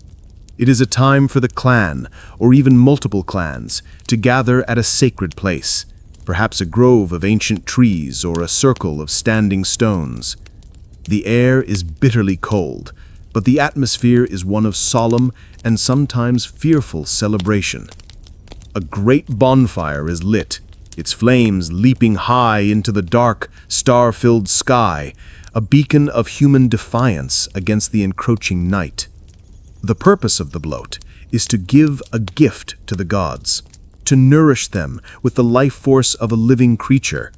[SPEAKER 2] It is a time for the clan, or even multiple clans, to gather at a sacred place.
[SPEAKER 1] perhaps a grove of ancient trees or a circle of standing stones. The air is bitterly cold, but the atmosphere is one of solemn and sometimes fearful celebration. A great bonfire is lit, its flames leaping high into the dark, star-filled sky, a beacon of human defiance against the encroaching night. The purpose of the bloat is to give a gift to the gods, to nourish them with the life force of a living creature,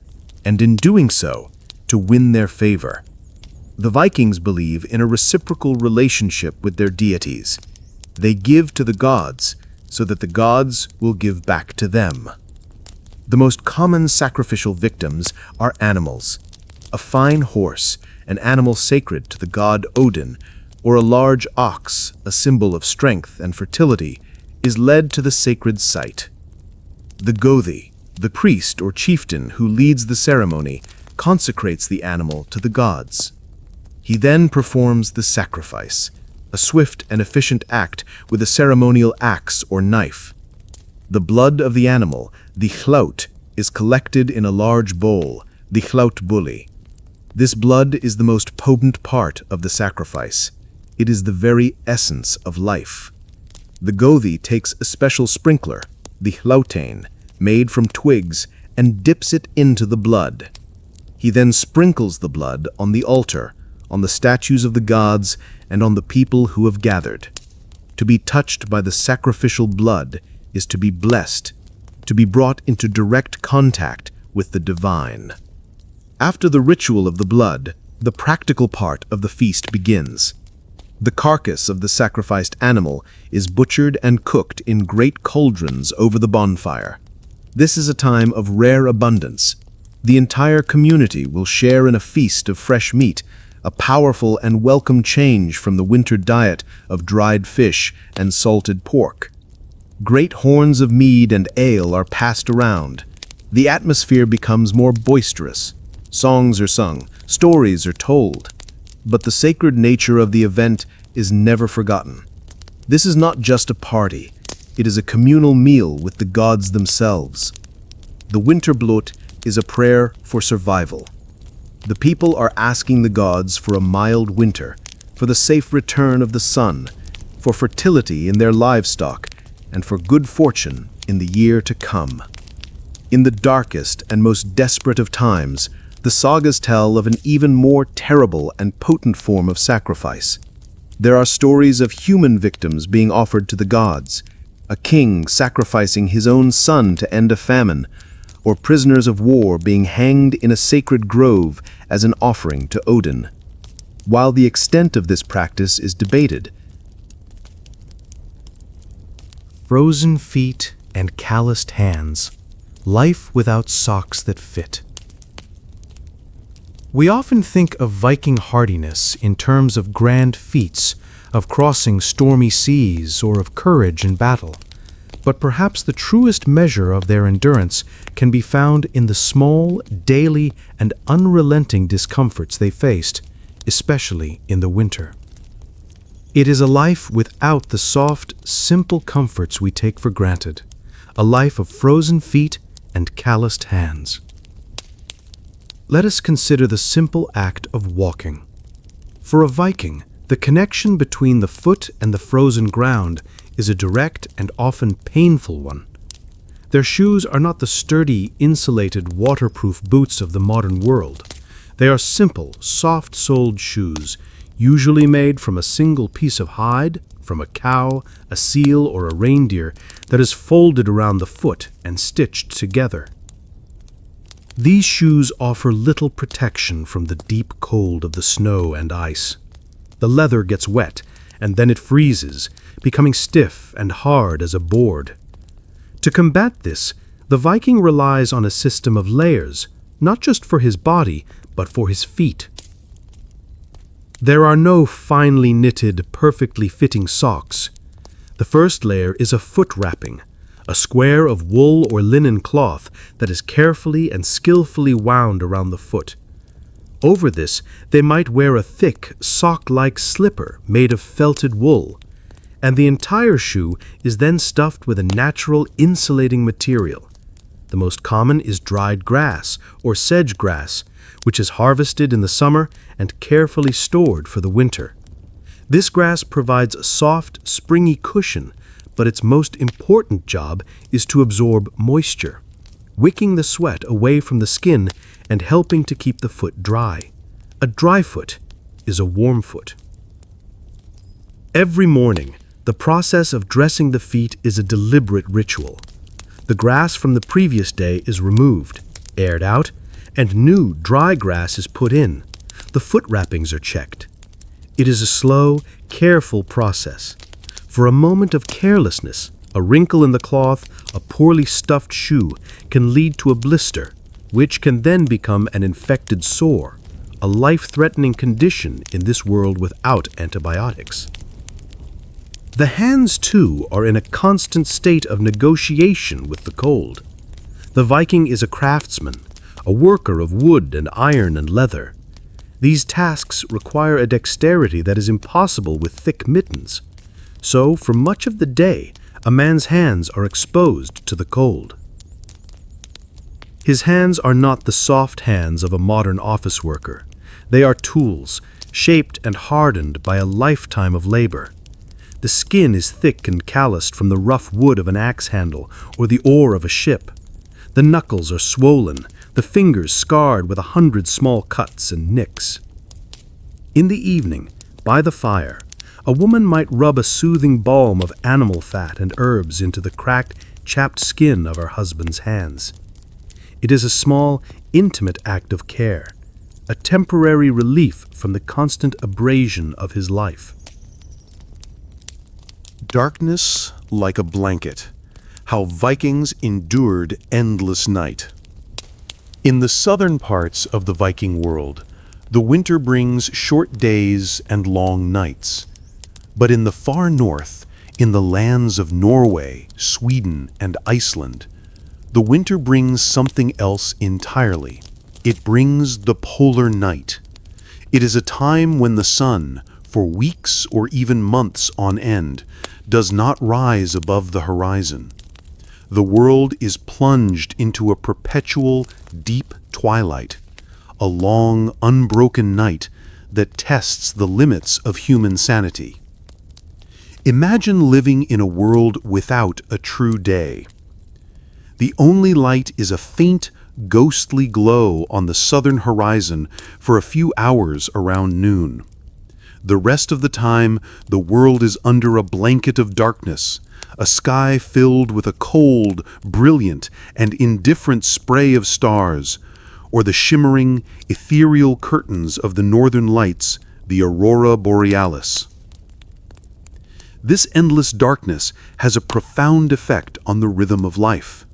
[SPEAKER 1] and in doing so, to win their favor. The Vikings believe in a reciprocal relationship with their deities. They give to the gods so that the gods will give back to them. The most common sacrificial victims are animals. A fine horse, an animal sacred to the god Odin, or a large ox, a symbol of strength and fertility, is led to the sacred site. The Gothi, the priest or chieftain who leads the ceremony, consecrates the animal to the gods. He then performs the sacrifice, a swift and efficient act with a ceremonial axe or knife. The blood of the animal, the hlaut, is collected in a large bowl, the hlautbuli. This blood is the most potent part of the sacrifice. It is the very essence of life. The Gothi takes a special sprinkler, the hlautain, made from twigs, and dips it into the blood. He then sprinkles the blood on the altar, on the statues of the gods, and on the people who have gathered. To be touched by the sacrificial blood is to be blessed, to be brought into direct contact with the divine. After the ritual of the blood, the practical part of the feast begins. The carcass of the sacrificed animal is butchered and cooked in great cauldrons over the bonfire. This is a time of rare abundance. The entire community will share in a feast of fresh meat, a powerful and welcome change from the winter diet of dried fish and salted pork. Great horns of mead and ale are passed around. The atmosphere becomes more boisterous. Songs are sung, stories are told. But the sacred nature of the event is never forgotten. This is not just a party. It is a communal meal with the gods themselves. The winter blot is a prayer for survival. The people are asking the gods for a mild winter, for the safe return of the sun, for fertility in their livestock, and for good fortune in the year to come. In the darkest and most desperate of times, the sagas tell of an even more terrible and potent form of sacrifice. There are stories of human victims being offered to the gods, a king sacrificing his own son to end a famine, or prisoners of war being hanged in a sacred grove as an offering to Odin. While the extent of this practice is debated, frozen feet and calloused hands, life without socks that fit. We often think of Viking hardiness in terms of grand feats, of crossing stormy seas, or of courage in battle. But perhaps the truest measure of their endurance can be found in the small, daily, and unrelenting discomforts they faced, especially in the winter. It is a life without the soft, simple comforts we take for granted, a life of frozen feet and calloused hands. Let us consider the simple act of walking. For a Viking, the connection between the foot and the frozen ground is a direct and often painful one. Their shoes are not the sturdy, insulated, waterproof boots of the modern world. They are simple, soft-soled shoes, usually made from a single piece of hide, from a cow, a seal, or a reindeer, that is folded around the foot and stitched together. These shoes offer little protection from the deep cold of the snow and ice. The leather gets wet, and then it freezes, becoming stiff and hard as a board. To combat this, the Viking relies on a system of layers, not just for his body, but for his feet. There are no finely knitted, perfectly fitting socks. The first layer is a foot wrapping, a square of wool or linen cloth that is carefully and skillfully wound around the foot. Over this, they might wear a thick, sock-like slipper made of felted wool, and the entire shoe is then stuffed with a natural insulating material.
[SPEAKER 4] The most common is dried grass or sedge grass, which is harvested in the summer and carefully stored for the winter. This grass provides a soft, springy cushion, but its most important job is to absorb moisture, wicking the sweat away from the skin and helping to keep the foot dry. A dry foot is a warm foot. Every morning, the process of dressing the feet is a deliberate ritual. The grass from the previous day is removed, aired out, and new, dry grass is put in. The foot wrappings are checked. It is a slow, careful process. For a moment of carelessness, a wrinkle in the cloth, a poorly stuffed shoe, can lead to a blister, which can then become an infected sore, a life-threatening condition in this world without antibiotics. The hands, too, are in a constant state of negotiation with the cold. The Viking is a craftsman, a worker of wood and iron and leather. These tasks require a dexterity that is impossible with thick mittens. So, for much of the day, a man's hands are exposed to the cold. His hands are not the soft hands of a modern office worker. They are tools, shaped and hardened by a lifetime of labor. The skin is thick and calloused from the rough wood of an axe handle or the oar of a ship. The knuckles are swollen, the fingers scarred with 100 small cuts and nicks. In the evening, by the fire, a woman might rub a soothing balm of animal fat and herbs into the cracked, chapped skin of her husband's hands. It is a small, intimate act of care, a temporary relief from the constant abrasion of his life.
[SPEAKER 1] Darkness like a blanket. How Vikings endured endless night. In the southern parts of the Viking world, the winter brings short days and long nights. But in the far north, in the lands of Norway, Sweden, and Iceland, the winter brings something else entirely. It brings the polar night. It is a time when the sun, for weeks or even months on end, does not rise above the horizon. The world is plunged into a perpetual, deep twilight, a long, unbroken night that tests the limits of human sanity. Imagine living in a world without a true day. The only light is a faint, ghostly glow on the southern horizon for a few hours around noon. The rest of the time, the world is under a blanket of darkness, a sky filled with a cold, brilliant, and indifferent spray of stars, or the shimmering, ethereal curtains of the northern lights, the aurora borealis. This endless darkness has a profound effect on the rhythm of life.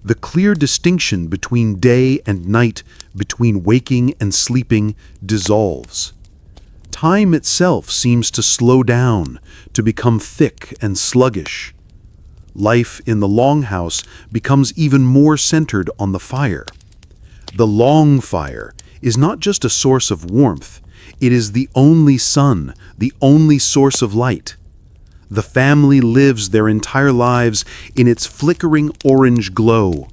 [SPEAKER 1] The clear distinction between day and night, between waking and sleeping, dissolves. Time itself seems to slow down, to become thick and sluggish. Life in the longhouse becomes even more centered on the fire. The long fire is not just a source of warmth, it is the only sun, the only source of light. The family lives their entire lives in its flickering orange glow.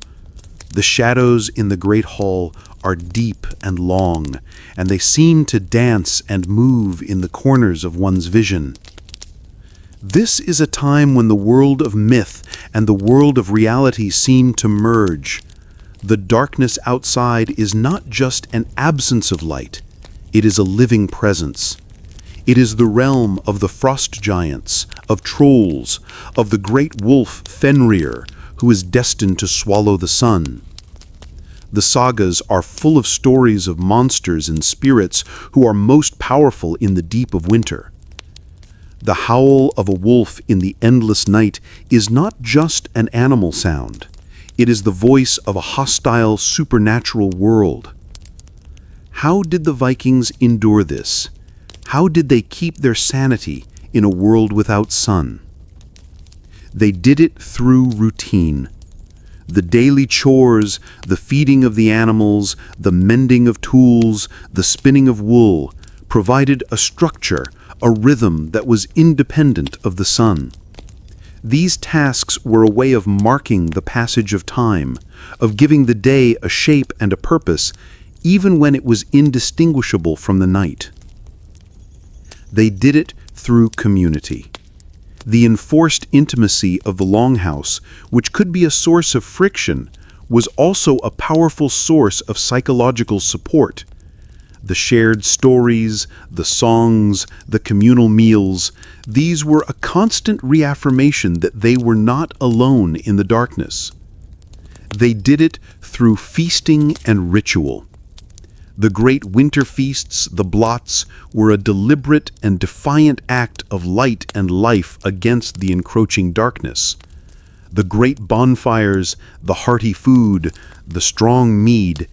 [SPEAKER 1] The shadows in the great hall are deep and long, and they seem to dance and move in the corners of one's vision. This is a time when the world of myth and the world of reality seem to merge. The darkness outside is not just an absence of light, it is a living presence. It is the realm of the frost giants, of trolls, of the great wolf Fenrir, who is destined to swallow the sun. The sagas are full of stories of monsters and spirits who are most powerful in the deep of winter. The howl of a wolf in the endless night is not just an animal sound. It is the voice of a hostile, supernatural world. How did the Vikings endure this? How did they keep their sanity in a world without sun? They did it through routine. The daily chores, the feeding of the animals, the mending of tools, the spinning of wool, provided a structure, a rhythm that was independent of the sun. These tasks were a way of marking the passage of time, of giving the day a shape and a purpose, even when it was indistinguishable from the night. They did it through community. The enforced intimacy of the longhouse, which could be a source of friction, was also a powerful source of psychological support. The shared stories, the songs, the communal meals, these were a constant reaffirmation that they were not alone in the darkness. They did it through feasting and ritual. The great winter feasts, the blots, were a deliberate and defiant act of light and life against the encroaching darkness. The great bonfires, the hearty food, the strong mead,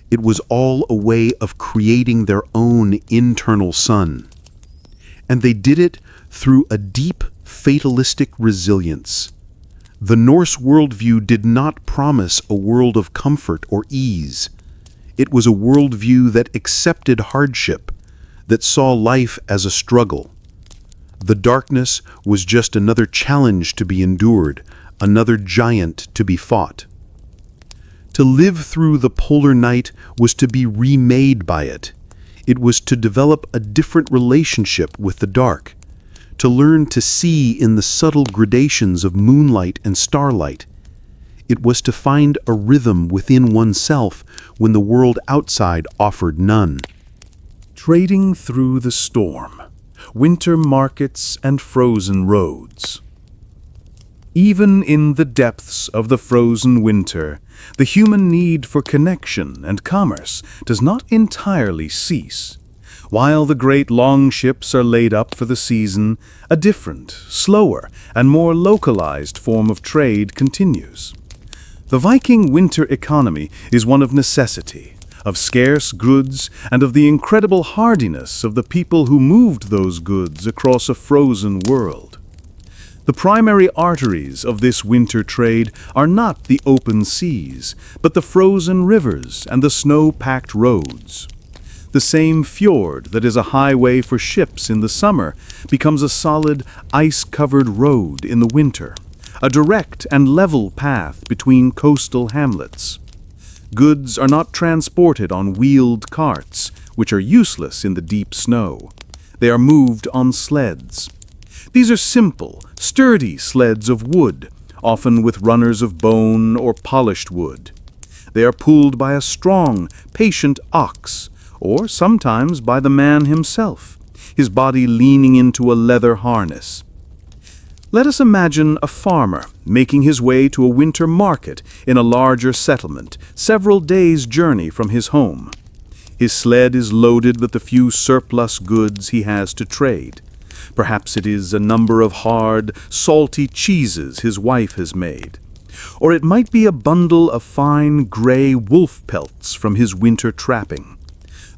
[SPEAKER 1] it was all a way of creating their own internal sun. And they did it through a deep, fatalistic resilience. The Norse worldview did not promise a world of comfort or ease. It was a worldview that accepted hardship, that saw life as a struggle. The darkness was just another challenge to be endured, another giant to be fought. To live through the polar night was to be remade by it. It was to develop a different relationship with the dark, to learn to see in the subtle gradations of moonlight and starlight. It was to find a rhythm within oneself when the world outside offered none.
[SPEAKER 3] Trading through the storm, winter markets and frozen roads. Even in the depths of the frozen winter, the human need for connection and commerce does not entirely cease. While the great longships are laid up for the season, a different, slower, and more localized form of trade continues. The Viking winter economy is one of necessity, of scarce goods, and of the incredible hardiness of the people who moved those goods across a frozen world. The primary arteries of this winter trade are not the open seas, but the frozen rivers and the snow-packed roads. The same fjord that is a highway for ships in the summer becomes a solid, ice-covered road in the winter, a direct and level path between coastal hamlets. Goods are not transported on wheeled carts, which are useless in the deep snow. They are moved on sleds. These are simple, sturdy sleds of wood, often with runners of bone or polished wood. They are pulled by a strong, patient ox, or sometimes by the man himself, his body leaning into a leather harness. Let us imagine a farmer making his way to a winter market in a larger settlement, several days' journey from his home. His sled is loaded with the few surplus goods he has to trade. Perhaps it is a number of hard, salty cheeses his wife has made. Or it might be a bundle of fine gray wolf pelts from his winter trapping.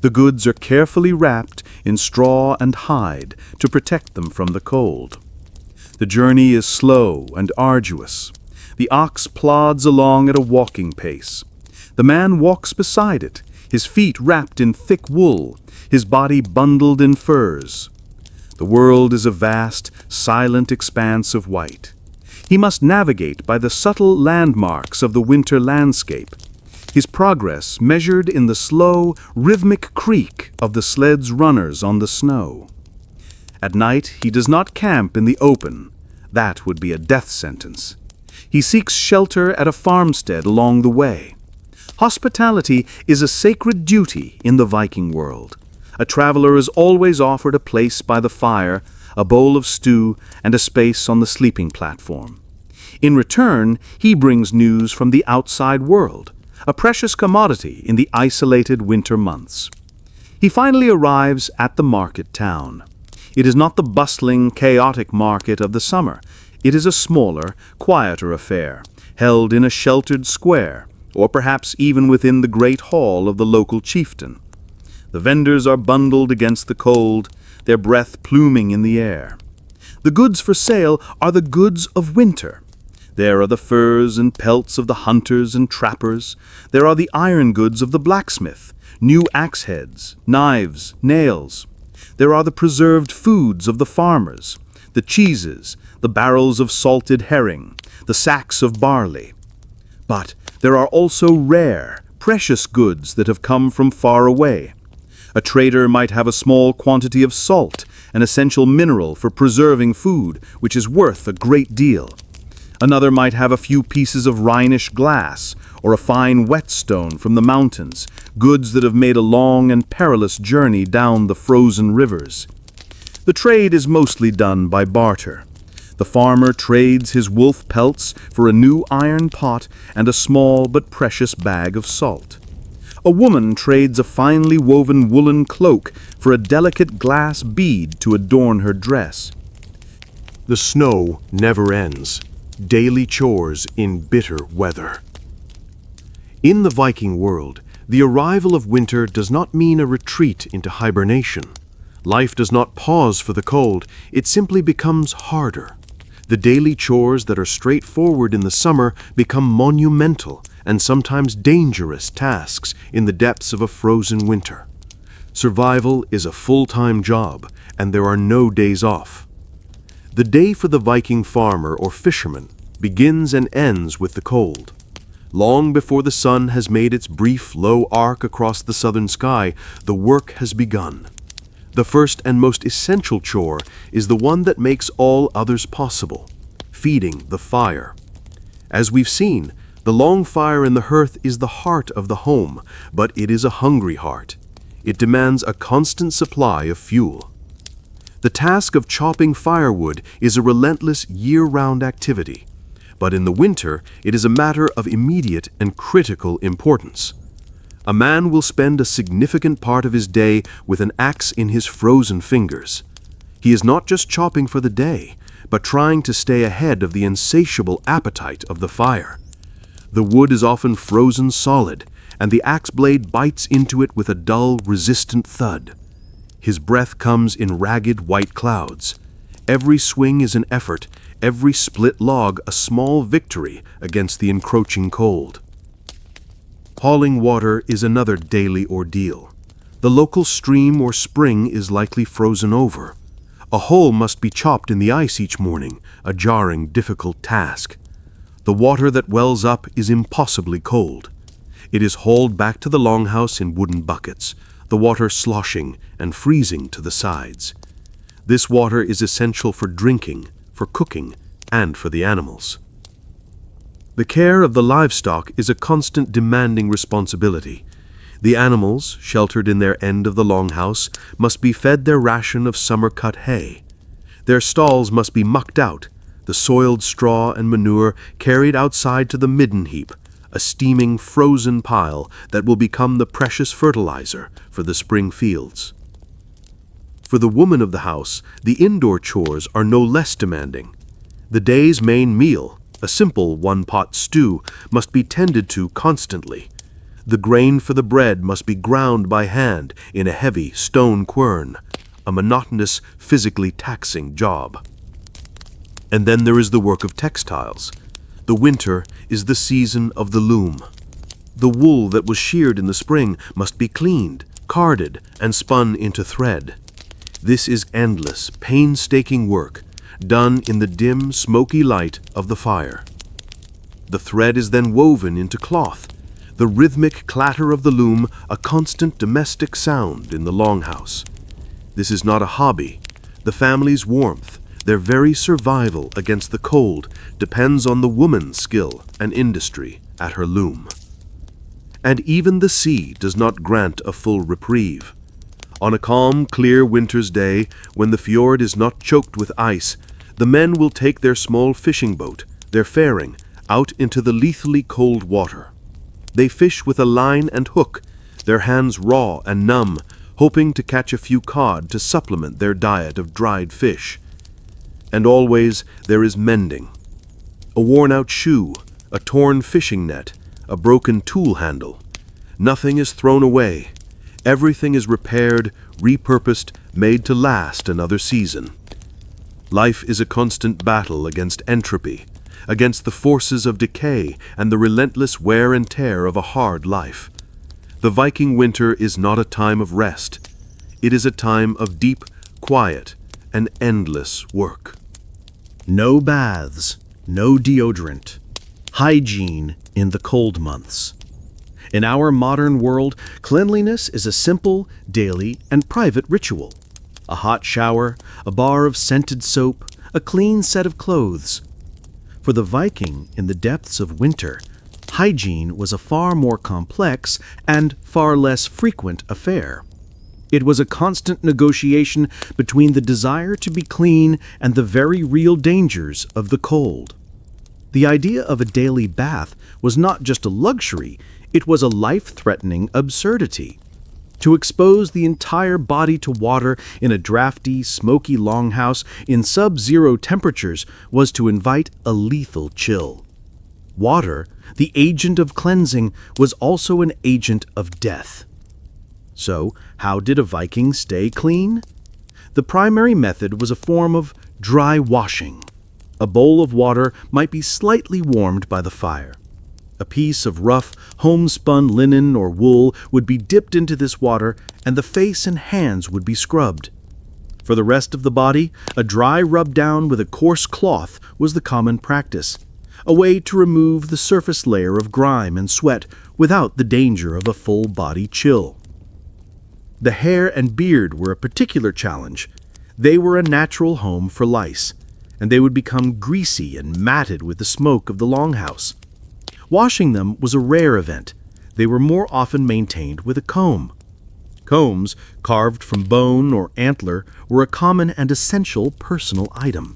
[SPEAKER 3] The goods are carefully wrapped in straw and hide to protect them from the cold. The journey is slow and arduous. The ox plods along at a walking pace. The man walks beside it, his feet wrapped in thick wool, his body bundled in furs. The world is a vast, silent expanse of white. He must navigate by the subtle landmarks of the winter landscape, his progress measured in the slow, rhythmic creak of the sled's runners on the snow. At night, he does not camp in the open. That would be a death sentence. He seeks shelter at a farmstead along the way. Hospitality is a sacred duty in the Viking world. A traveler is always offered a place by the fire, a bowl of stew, and a space on the sleeping platform. In return, he brings news from the outside world, a precious commodity in the isolated winter months. He finally arrives at the market town. It is not the bustling, chaotic market of the summer. It is a smaller, quieter affair, held in a sheltered square, or perhaps even within the great hall of the local chieftain. The vendors are bundled against the cold, their breath pluming in the air. The goods for sale are the goods of winter. There are the furs and pelts of the hunters and trappers. There are the iron goods of the blacksmith, new axe heads, knives, nails. There are the preserved foods of the farmers, the cheeses, the barrels of salted herring, the sacks of barley. But
[SPEAKER 1] There are also rare, precious goods that have come from far away. A trader might have a small quantity of salt, an essential mineral for preserving food, which is worth a great deal. Another might have a few pieces of Rhenish glass, or a fine whetstone from the mountains, goods that have made a long and perilous journey down the frozen rivers. The trade is mostly done by barter. The farmer trades his wolf pelts for a new iron pot and a small but precious bag of salt. A woman trades a finely woven woolen cloak for a delicate glass bead to adorn her dress.
[SPEAKER 2] The snow never ends. Daily chores in bitter weather. In the Viking world, the arrival of winter does not mean a retreat into hibernation. Life does not pause for the cold, it simply becomes harder. The daily chores that are straightforward in the summer become monumental and sometimes dangerous tasks in the depths of a frozen winter. Survival is a full-time job, and there are no days off. The day for the Viking farmer or fisherman begins and ends with the cold. Long before the sun has made its brief, low arc across the southern sky, the work has begun. The first and most essential chore is the one that makes all others possible: feeding the fire. As we've seen, the long fire in the hearth is the heart of the home, but it is a hungry heart. It demands a constant supply of fuel. The task of chopping firewood is a relentless year-round activity, but in the winter it is a matter of immediate and critical importance. A man will spend a significant part of his day with an axe in his frozen fingers. He is not just chopping for the day, but trying to stay ahead of the insatiable appetite of the fire. The wood is often frozen solid, and the axe blade bites into it with a dull, resistant thud. His breath comes in ragged white clouds. Every swing is an effort, every split log a small victory against the encroaching cold. Hauling water is another daily ordeal. The local stream or spring is likely frozen over. A hole must be chopped in the ice each morning, a jarring, difficult task. The water that wells up is impossibly cold. It is hauled back to the longhouse in wooden buckets, the water sloshing and freezing to the sides. This water is essential for drinking, for cooking, and for the animals. The care of the livestock is a constant demanding responsibility. The animals, sheltered in their end of the longhouse, must be fed their ration of summer-cut hay. Their stalls must be mucked out, the soiled straw and manure carried outside to the midden heap, a steaming, frozen pile that will become the precious fertilizer for the spring fields. For the woman of the house, the indoor chores are no less demanding. The day's main meal, a simple one-pot stew, must be tended to constantly. The grain for the bread must be ground by hand in a heavy stone quern, a monotonous, physically taxing job. And then there is the work of textiles. The winter is the season of the loom. The wool that was sheared in the spring must be cleaned, carded, and spun into thread. This is endless, painstaking work, done in the dim, smoky light of the fire. The thread is then woven into cloth, the rhythmic clatter of the loom a constant domestic sound in the longhouse. This is not a hobby. The family's warmth, their very survival against the cold, depends on the woman's skill and industry at her loom. And even the sea does not grant a full reprieve. On a calm, clear winter's day, when the fjord is not choked with ice, the men will take their small fishing boat, their fairing, out into the lethally cold water. They fish with a line and hook, their hands raw and numb, hoping to catch a few cod to supplement their diet of dried fish. And always there is mending. A worn-out shoe, a torn fishing net, a broken tool handle. Nothing is thrown away. Everything is repaired, repurposed, made to last another season. Life is a constant battle against entropy, against the forces of decay and the relentless wear and tear of a hard life. The Viking winter is not a time of rest. It is a time of deep, quiet, and endless work.
[SPEAKER 3] No baths, no deodorant.
[SPEAKER 2] Hygiene in the cold months. In our modern world, cleanliness is a simple, daily, and private ritual. A hot shower, a bar of scented soap, a clean set of clothes. For the Viking in the depths of winter, hygiene was a far more complex and far less frequent affair. It was a constant negotiation between the desire to be clean and the very real dangers of the cold. The idea of a daily bath was not just a luxury, it was a life-threatening absurdity. To expose the entire body to water in a drafty, smoky longhouse in sub-zero temperatures was to invite a lethal chill. Water, the agent of cleansing, was also an agent of death. So, how did a Viking stay clean? The primary method was a form of dry washing. A bowl of water might be slightly warmed by the fire. A piece of rough, homespun linen or wool would be dipped into this water, and the face and hands would be scrubbed. For the rest of the body, a dry rub down with a coarse cloth was the common practice, a way to remove the surface layer of grime and sweat without the danger of a full body chill. The hair and beard were a particular challenge. They were a natural home for lice, and they would become greasy and matted with the smoke of the longhouse. Washing them was a rare event. They were more often maintained with a comb. Combs, carved from bone or antler, were a common and essential personal item.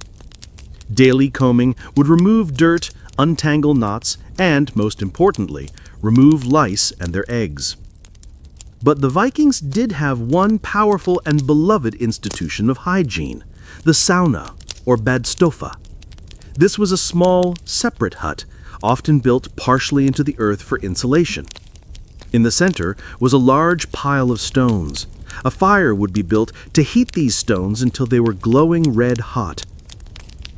[SPEAKER 2] Daily combing would remove dirt, untangle knots, and, most importantly, remove lice and their eggs. But the Vikings did have one powerful and beloved institution of hygiene, the sauna, or badstofa. This was a small, separate hut, often built partially into the earth for insulation. In the center was a large pile of stones. A fire would be built to heat these stones until they were glowing red hot.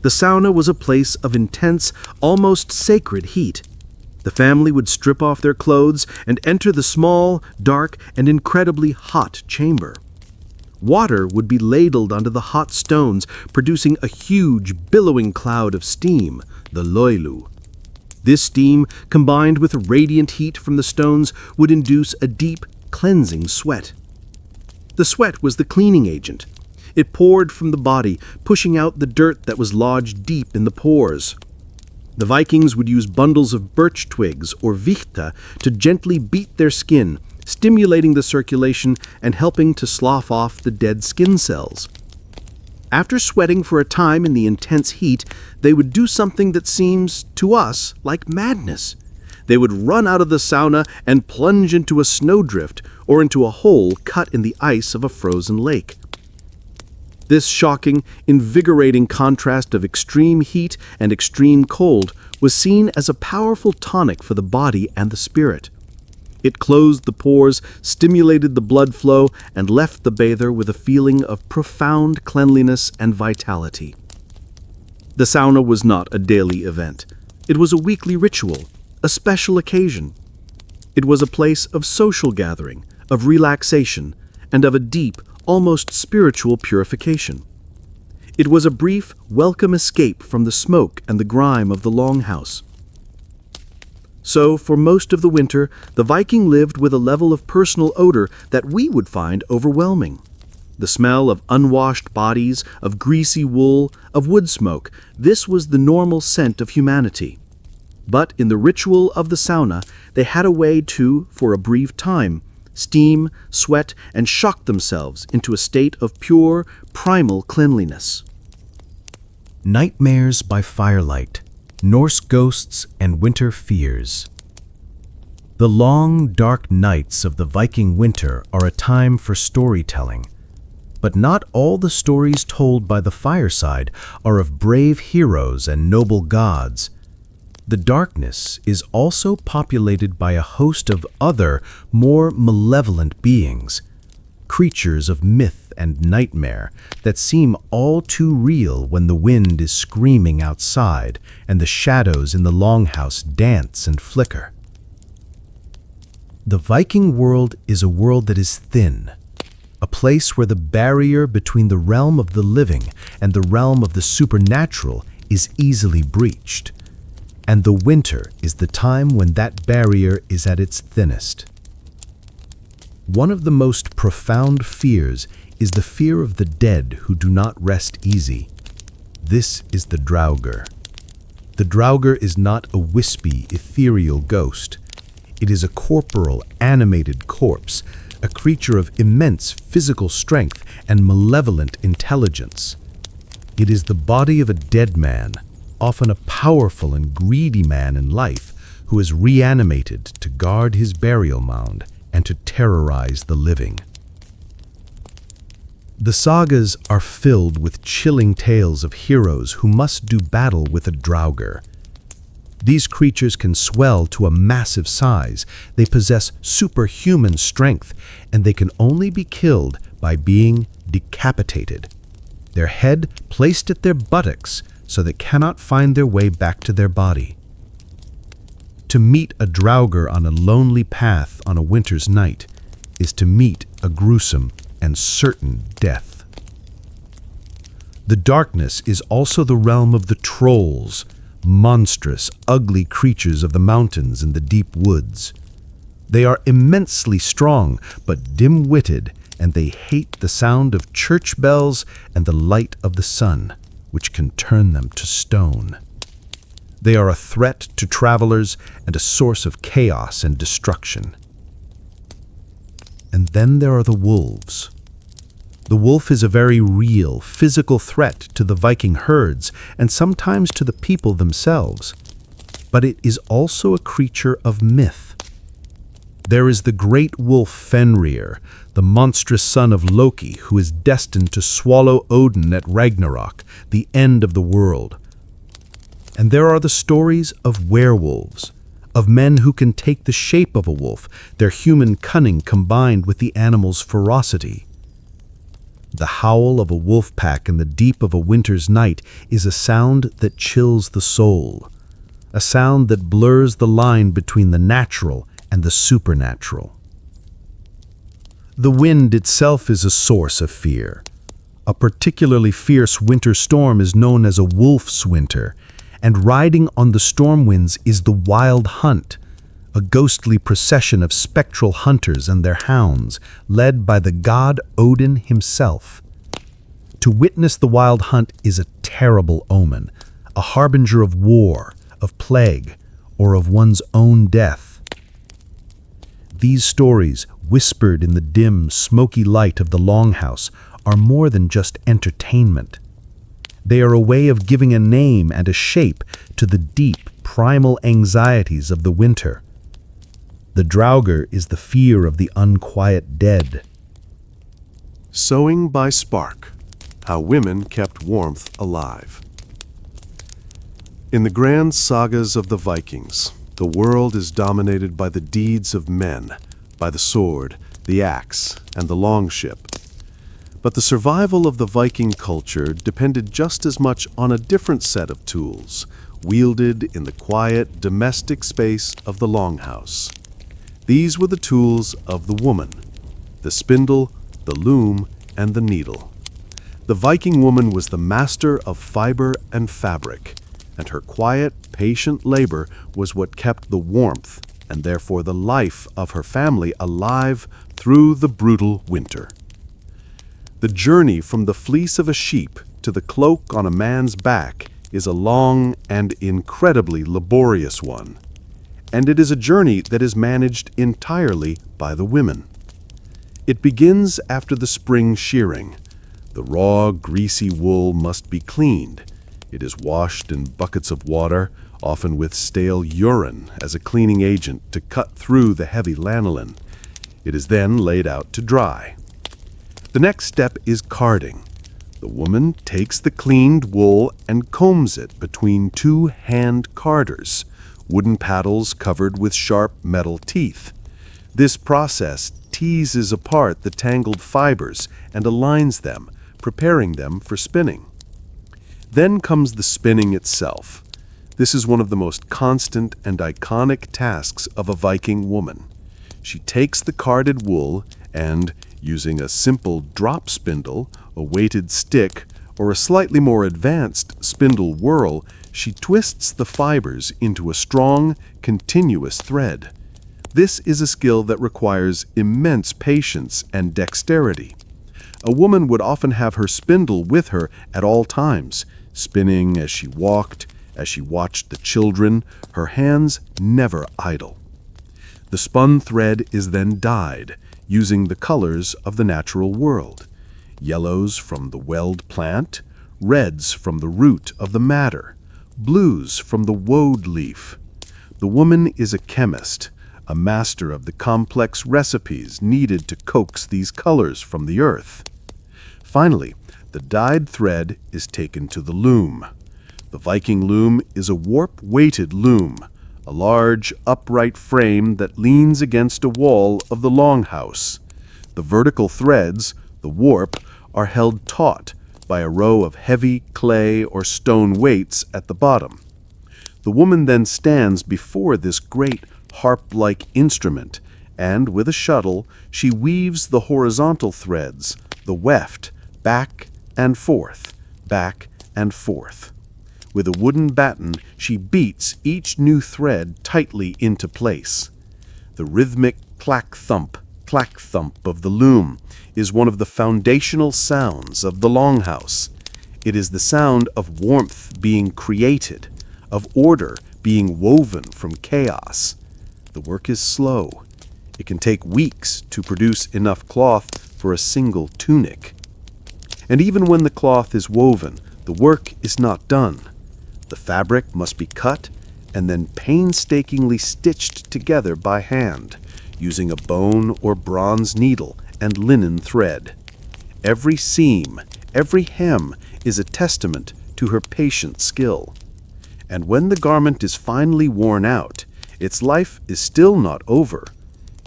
[SPEAKER 2] The sauna was a place of intense, almost sacred heat. The family would strip off their clothes and enter the small, dark, and incredibly hot chamber. Water would be ladled onto the hot stones, producing a huge, billowing cloud of steam, the loilu. This steam, combined with radiant heat from the stones, would induce a deep, cleansing sweat. The sweat was the cleaning agent. It poured from the body, pushing out the dirt that was lodged deep in the pores. The Vikings would use bundles of birch twigs, or vichta, to gently beat their skin, stimulating the circulation and helping to slough off the dead skin cells. After sweating for a time in the intense heat, they would do something that seems, to us, like madness. They would run out of the sauna and plunge into a snowdrift or into a hole cut in the ice of a frozen lake. This shocking, invigorating contrast of extreme heat and extreme cold was seen as a powerful tonic for the body and the spirit. It closed the pores, stimulated the blood flow, and left the bather with a feeling of profound cleanliness and vitality. The sauna was not a daily event. It was a weekly ritual, a special occasion. It was a place of social gathering, of relaxation, and of a deep, almost spiritual purification. It was a brief, welcome escape from the smoke and the grime of the longhouse. So, for most of the winter, the Viking lived with a level of personal odor that we would find overwhelming. The smell of unwashed bodies, of greasy wool, of wood smoke, this was the normal scent of humanity. But in the ritual of the sauna, they had a way to, for a brief time, steam, sweat, and shock themselves into a state of pure, primal cleanliness.
[SPEAKER 4] Nightmares by firelight, Norse ghosts and winter fears. The long, dark nights of the Viking winter are a time for storytelling. But not all the stories told by the fireside are of brave heroes and noble gods. The darkness is also populated by a host of other, more malevolent beings, creatures of myth and nightmare that seem all too real when the wind is screaming outside and the shadows in the longhouse dance and flicker. The Viking world is a world that is thin, a place where the barrier between the realm of the living and the realm of the supernatural is easily breached. And the winter is the time when that barrier is at its thinnest. One of the most profound fears is the fear of the dead who do not rest easy. This is the Draugr. The Draugr is not a wispy, ethereal ghost. It is a corporal, animated corpse, a creature of immense physical strength and malevolent intelligence. It is the body of a dead man, often a powerful and greedy man in life, who is reanimated to guard his burial mound and to terrorize the living. The sagas are filled with chilling tales of heroes who must do battle with a Draugr. These creatures can swell to a massive size, they possess superhuman strength, and they can only be killed by being decapitated. Their head placed at their buttocks so they cannot find their way back to their body. To meet a Draugr on a lonely path on a winter's night is to meet a gruesome and certain death. The darkness is also the realm of the trolls, monstrous, ugly creatures of the mountains and the deep woods. They are immensely strong, but dim-witted, and they hate the sound of church bells and the light of the sun, which can turn them to stone. They are a threat to travelers and a source of chaos and destruction. And then there are the wolves. The wolf is a very real, physical threat to the Viking herds and sometimes to the people themselves. But it is also a creature of myth. There is the great wolf Fenrir, the monstrous son of Loki, who is destined to swallow Odin at Ragnarok, the end of the world. And there are the stories of werewolves, of men who can take the shape of a wolf, their human cunning combined with the animal's ferocity. The howl of a wolf pack in the deep of a winter's night is a sound that chills the soul, a sound that blurs the line between the natural and the supernatural. The wind itself is a source of fear. A particularly fierce winter storm is known as a wolf's winter, and riding on the storm winds is the wild hunt, a ghostly procession of spectral hunters and their hounds, led by the god Odin himself. To witness the wild hunt is a terrible omen, a harbinger of war, of plague, or of one's own death. These stories, whispered in the dim, smoky light of the longhouse, are more than just entertainment. They are a way of giving a name and a shape to the deep, primal anxieties of the winter. The Draugr is the fear of the unquiet dead.
[SPEAKER 2] Sewing by Spark: How Women Kept Warmth Alive. In the grand sagas of the Vikings, the world is dominated by the deeds of men, by the sword, the axe, and the longship. But the survival of the Viking culture depended just as much on a different set of tools, wielded in the quiet, domestic space of the longhouse. These were the tools of the woman: the spindle, the loom, and the needle. The Viking woman was the master of fiber and fabric, and her quiet, patient labor was what kept the warmth, and therefore the life of her family, alive through the brutal winter. The journey from the fleece of a sheep to the cloak on a man's back is a long and incredibly laborious one. And it is a journey that is managed entirely by the women. It begins after the spring shearing. The raw, greasy wool must be cleaned. It is washed in buckets of water, often with stale urine as a cleaning agent to cut through the heavy lanolin. It is then laid out to dry. The next step is carding. The woman takes the cleaned wool and combs it between two hand carders, wooden paddles covered with sharp metal teeth. This process teases apart the tangled fibers and aligns them, preparing them for spinning. Then comes the spinning itself. This is one of the most constant and iconic tasks of a Viking woman. She takes the carded wool and, using a simple drop spindle, a weighted stick,
[SPEAKER 5] or a slightly more advanced spindle whorl, she twists the fibers into a strong, continuous thread. This is a skill that requires immense patience and dexterity. A woman would often have her spindle with her at all times, spinning as she walked, as she watched the children, her hands never idle. The spun thread is then dyed, using the colors of the natural world: yellows from the weld plant, reds from the root of the madder, blues from the woad leaf. The woman is a chemist, a master of the complex recipes needed to coax these colors from the earth. Finally, the dyed thread is taken to the loom. The Viking loom is a warp-weighted loom, a large, upright frame that leans against a wall of the longhouse. The vertical threads, the warp, are held taut by a row of heavy clay or stone weights at the bottom. The woman then stands before this great harp-like instrument, and with a shuttle she weaves the horizontal threads, the weft, back and forth, back and forth. With a wooden batten, she beats each new thread tightly into place. The rhythmic clack thump of the loom is one of the foundational sounds of the longhouse. It is the sound of warmth being created, of order being woven from chaos. The work is slow. It can take weeks to produce enough cloth for a single tunic. And even when the cloth is woven, the work is not done. The fabric must be cut and then painstakingly stitched together by hand, using a bone or bronze needle and linen thread. Every seam, every hem is a testament to her patient skill. And when the garment is finally worn out, its life is still not over.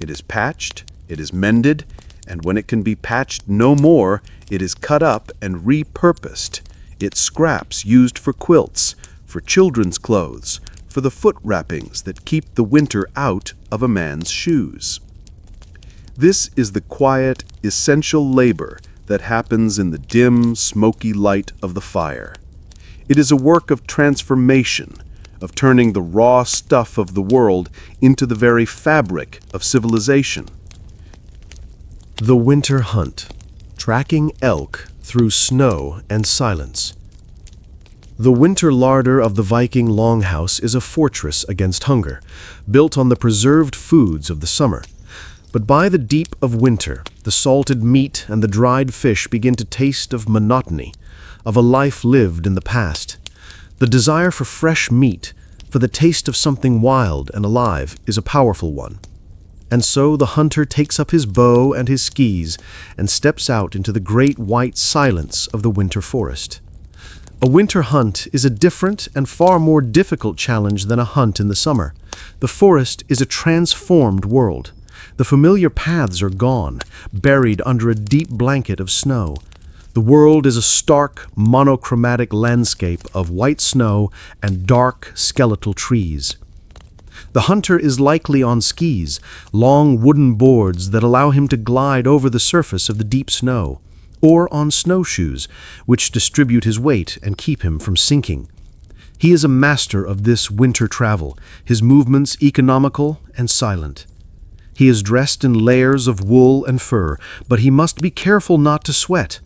[SPEAKER 5] It is patched, it is mended, and when it can be patched no more, it is cut up and repurposed. Its scraps used for quilts, for children's clothes, for the foot wrappings that keep the winter out of a man's shoes. This is the quiet, essential labor that happens in the dim, smoky light of the fire. It is a work of transformation, of turning the raw stuff of the world into the very fabric of civilization.
[SPEAKER 4] The Winter Hunt, tracking elk through snow and silence. The winter larder of the Viking longhouse is a fortress against hunger, built on the preserved foods of the summer. But by the deep of winter, the salted meat and the dried fish begin to taste of monotony, of a life lived in the past. The desire for fresh meat, for the taste of something wild and alive, is a powerful one. And so the hunter takes up his bow and his skis and steps out into the great white silence of the winter forest. A winter hunt is a different and far more difficult challenge than a hunt in the summer. The forest is a transformed world. The familiar paths are gone, buried under a deep blanket of snow. The world is a stark, monochromatic landscape of white snow and dark, skeletal trees. The hunter is likely on skis, long wooden boards that allow him to glide over the surface of the deep snow, or on snowshoes, which distribute his weight and keep him from sinking. He is a master of this winter travel, his movements economical and silent. He is dressed in layers of wool and fur, but he must be careful not to sweat,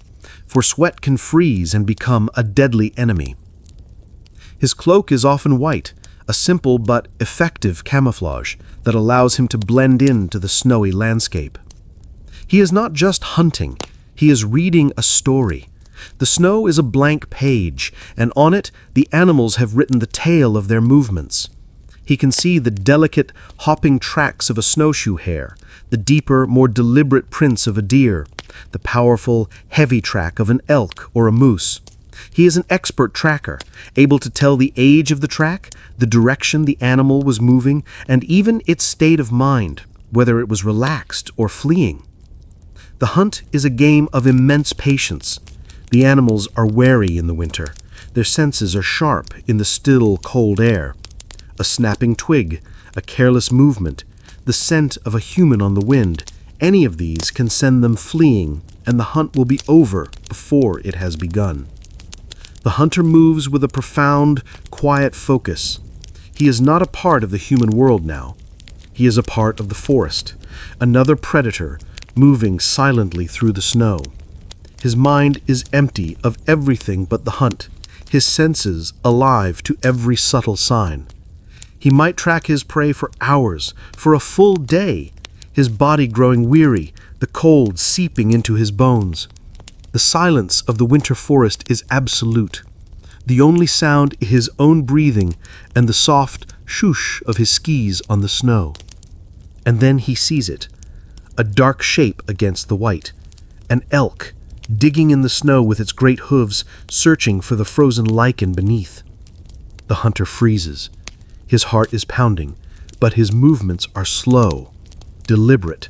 [SPEAKER 4] for sweat can freeze and become a deadly enemy. His cloak is often white, a simple but effective camouflage that allows him to blend into the snowy landscape. He is not just hunting, he is reading a story. The snow is a blank page, and on it the animals have written the tale of their movements. He can see the delicate, hopping tracks of a snowshoe hare, the deeper, more deliberate prints of a deer, the powerful, heavy track of an elk or a moose. He is an expert tracker, able to tell the age of the track, the direction the animal was moving, and even its state of mind, whether it was relaxed or fleeing. The hunt is a game of immense patience. The animals are wary in the winter. Their senses are sharp in the still, cold air. A snapping twig, a careless movement, the scent of a human on the wind, any of these can send them fleeing, and the hunt will be over before it has begun. The hunter moves with a profound, quiet focus. He is not a part of the human world now. He is a part of the forest, another predator moving silently through the snow. His mind is empty of everything but the hunt, his senses alive to every subtle sign. He might track his prey for hours, for a full day, his body growing weary, the cold seeping into his bones. The silence of the winter forest is absolute. The only sound is his own breathing and the soft shoosh of his skis on the snow. And then he sees it, a dark shape against the white, an elk, digging in the snow with its great hooves, searching for the frozen lichen beneath. The hunter freezes. His heart is pounding, but his movements are slow, deliberate,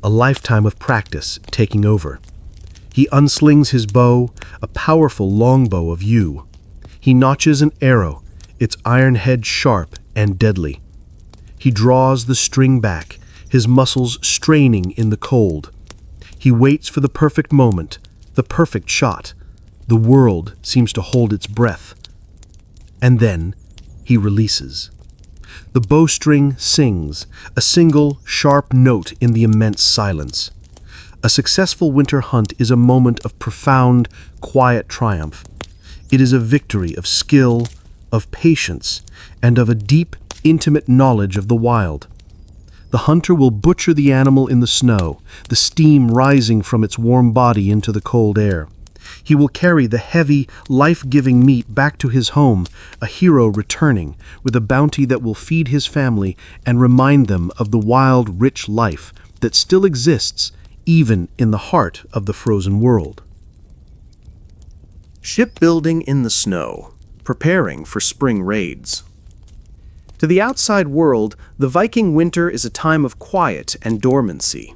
[SPEAKER 4] a lifetime of practice taking over. He unslings his bow, a powerful longbow of yew. He notches an arrow, its iron head sharp and deadly. He draws the string back, his muscles straining in the cold. He waits for the perfect moment, the perfect shot. The world seems to hold its breath. And then he releases. The bowstring sings, a single, sharp note in the immense silence. A successful winter hunt is a moment of profound, quiet triumph. It is a victory of skill, of patience, and of a deep, intimate knowledge of the wild. The hunter will butcher the animal in the snow, the steam rising from its warm body into the cold air. He will carry the heavy, life-giving meat back to his home, a hero returning with a bounty that will feed his family and remind them of the wild, rich life that still exists even in the heart of the frozen world.
[SPEAKER 1] Shipbuilding in the snow, preparing for spring raids. To the outside world, the Viking winter is a time of quiet and dormancy.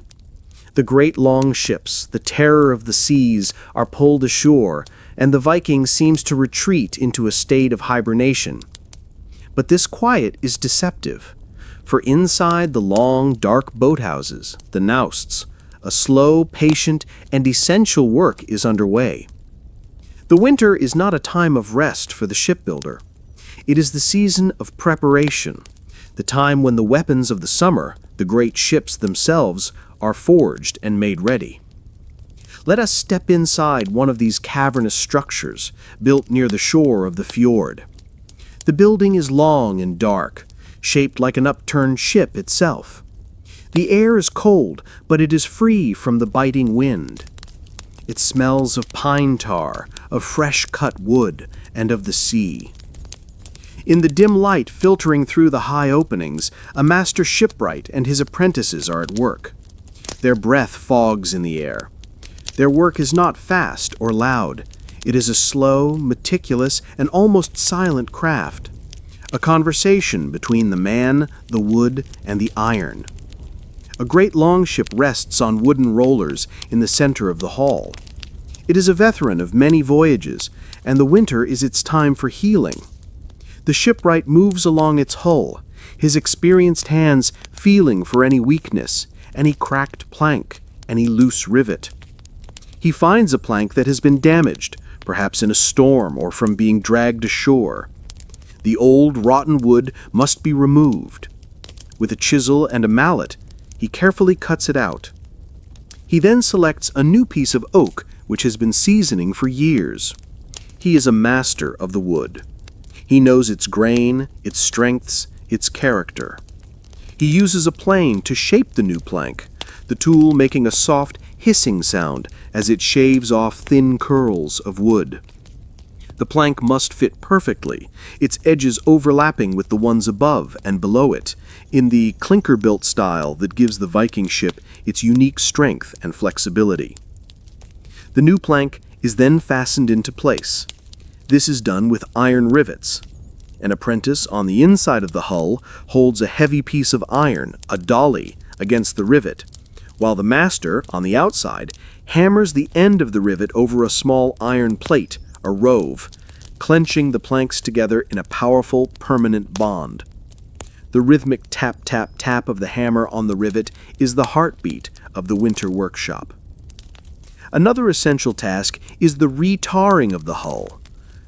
[SPEAKER 1] The great long ships, the terror of the seas, are pulled ashore, and the Viking seems to retreat into a state of hibernation. But this quiet is deceptive, for inside the long, dark boathouses, the nausts, a slow, patient, and essential work is underway. The winter is not a time of rest for the shipbuilder. It is the season of preparation, the time when the weapons of the summer, the great ships themselves, are forged and made ready. Let us step inside one of these cavernous structures built near the shore of the fjord. The building is long and dark, shaped like an upturned ship itself. The air is cold, but it is free from the biting wind. It smells of pine tar, of fresh-cut wood, and of the sea. In the dim light filtering through the high openings, a master shipwright and his apprentices are at work. Their breath fogs in the air. Their work is not fast or loud. It is a slow, meticulous, and almost silent craft. A conversation between the man, the wood, and the iron. A great longship rests on wooden rollers in the center of the hall. It is a veteran of many voyages, and the winter is its time for healing. The shipwright moves along its hull, his experienced hands feeling for any weakness, any cracked plank, any loose rivet. He finds a plank that has been damaged, perhaps in a storm or from being dragged ashore. The old, rotten wood must be removed. With a chisel and a mallet, he carefully cuts it out. He then selects a new piece of oak which has been seasoning for years. He is a master of the wood. He knows its grain, its strengths, its character. He uses a plane to shape the new plank, the tool making a soft hissing sound as it shaves off thin curls of wood. The plank must fit perfectly, its edges overlapping with the ones above and below it, in the clinker-built style that gives the Viking ship its unique strength and flexibility. The new plank is then fastened into place. This is done with iron rivets. An apprentice on the inside of the hull holds a heavy piece of iron, a dolly, against the rivet, while the master, on the outside, hammers the end of the rivet over a small iron plate, a rove, clenching the planks together in a powerful, permanent bond. The rhythmic tap-tap-tap of the hammer on the rivet is the heartbeat of the winter workshop. Another essential task is the retarring of the hull.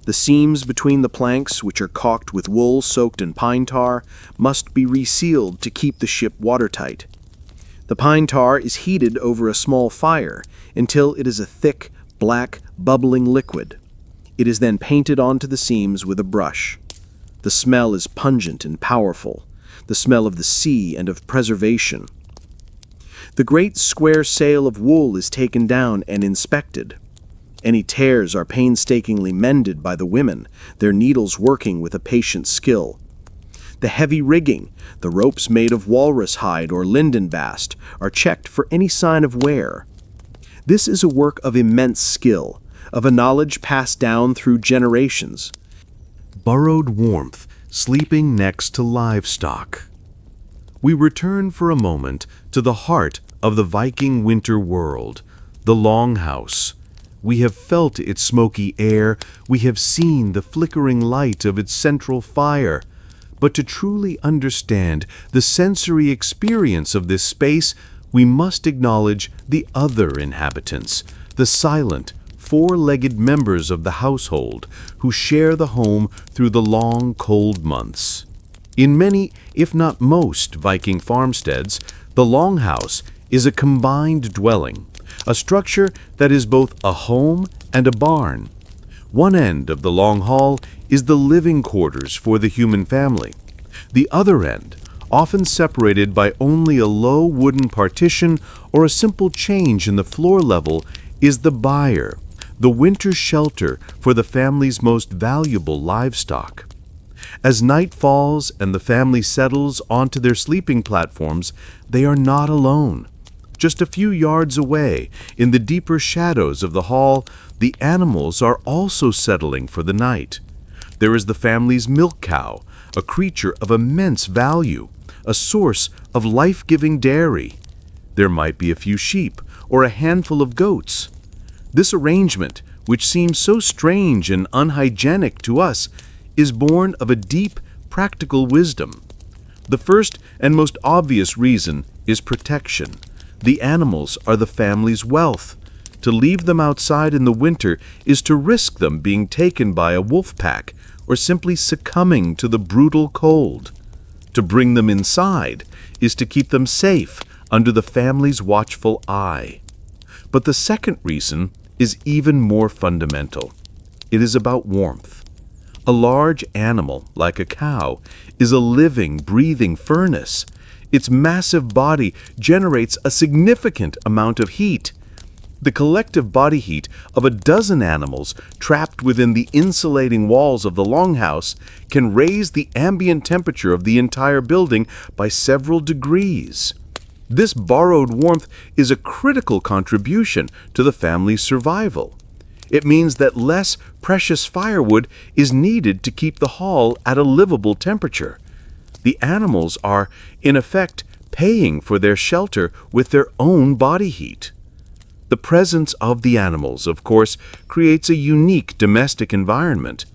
[SPEAKER 2] The seams between the planks, which are caulked with wool soaked in pine tar, must be resealed to keep the ship watertight. The pine tar is heated over a small fire until it is a thick, black, bubbling liquid. It is then painted onto the seams with a brush. The smell is pungent and powerful, the smell of the sea and of preservation. The great square sail of wool is taken down and inspected. Any tears are painstakingly mended by the women, their needles working with a patient skill. The heavy rigging, the ropes made of walrus hide or linden bast, are checked for any sign of wear. This is a work of immense skill, of a knowledge passed down through generations.
[SPEAKER 1] Burrowed warmth, sleeping next to livestock. We return for a moment to the heart of the Viking winter world, the longhouse. We have felt its smoky air, we have seen the flickering light of its central fire. But to truly understand the sensory experience of this space, we must acknowledge the other inhabitants, the silent, four-legged members of the household who share the home through the long, cold months. In many, if not most, Viking farmsteads, the longhouse is a combined dwelling, a structure that is both a home and a barn. One end of the long hall is the living quarters for the human family. The other end, often separated by only a low wooden partition or a simple change in the floor level, is the byre, the winter shelter for the family's most valuable livestock. As night falls and the family settles onto their sleeping platforms, they are not alone. Just a few yards away, in the deeper shadows of the hall, the animals are also settling for the night. There is the family's milk cow, a creature of immense value, a source of life-giving dairy. There might be a few sheep or a handful of goats. This arrangement, which seems so strange and unhygienic to us, is born of a deep, practical wisdom. The first and most obvious reason is protection. The animals are the family's wealth. To leave them outside in the winter is to risk them being taken by a wolf pack or simply succumbing to the brutal cold. To bring them inside is to keep them safe under the family's watchful eye. But the second reason is even more fundamental. It is about warmth. A large animal, like a cow, is a living, breathing furnace. Its massive body generates a significant amount of heat. The collective body heat of a dozen animals trapped within the insulating walls of the longhouse can raise the ambient temperature of the entire building by several degrees. This borrowed warmth is a critical contribution to the family's survival. It means that less precious firewood is needed to keep the hall at a livable temperature. The animals are, in effect, paying for their shelter with their own body heat. The presence of the animals, of course, creates a unique domestic environment.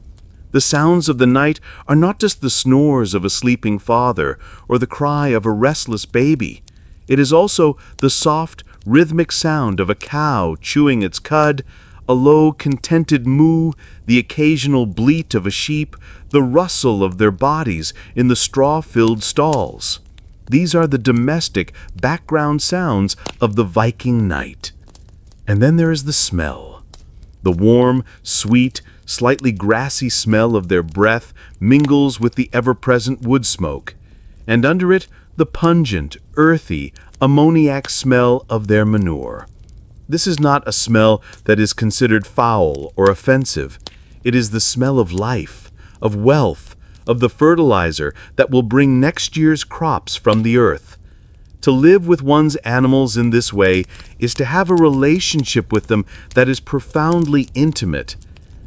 [SPEAKER 1] The sounds of the night are not just the snores of a sleeping father or the cry of a restless baby. It is also the soft, rhythmic sound of a cow chewing its cud, a low, contented moo, the occasional bleat of a sheep, the rustle of their bodies in the straw-filled stalls. These are the domestic background sounds of the Viking night. And then there is the smell. The warm, sweet, slightly grassy smell of their breath mingles with the ever-present wood smoke, and under it the pungent, earthy, ammoniac smell of their manure. This is not a smell that is considered foul or offensive. It is the smell of life, of wealth, of the fertilizer that will bring next year's crops from the earth. To live with one's animals in this way is to have a relationship with them that is profoundly intimate.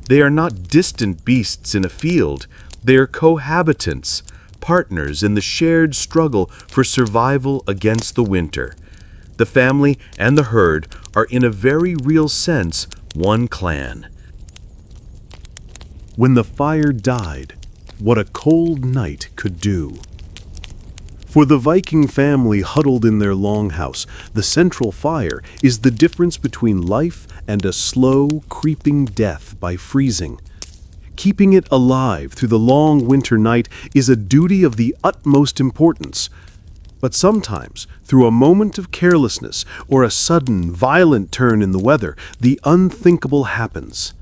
[SPEAKER 1] They are not distant beasts in a field. They are cohabitants, partners in the shared struggle for survival against the winter. The family and the herd are in a very real sense one clan.
[SPEAKER 3] When the fire died, what a cold night could do. For the Viking family huddled in their longhouse, the central fire is the difference between life and a slow, creeping death by freezing.
[SPEAKER 2] Keeping it alive through the long winter night is a duty of the utmost importance. But sometimes, through a moment of carelessness or a sudden, violent turn in the weather, the unthinkable happens.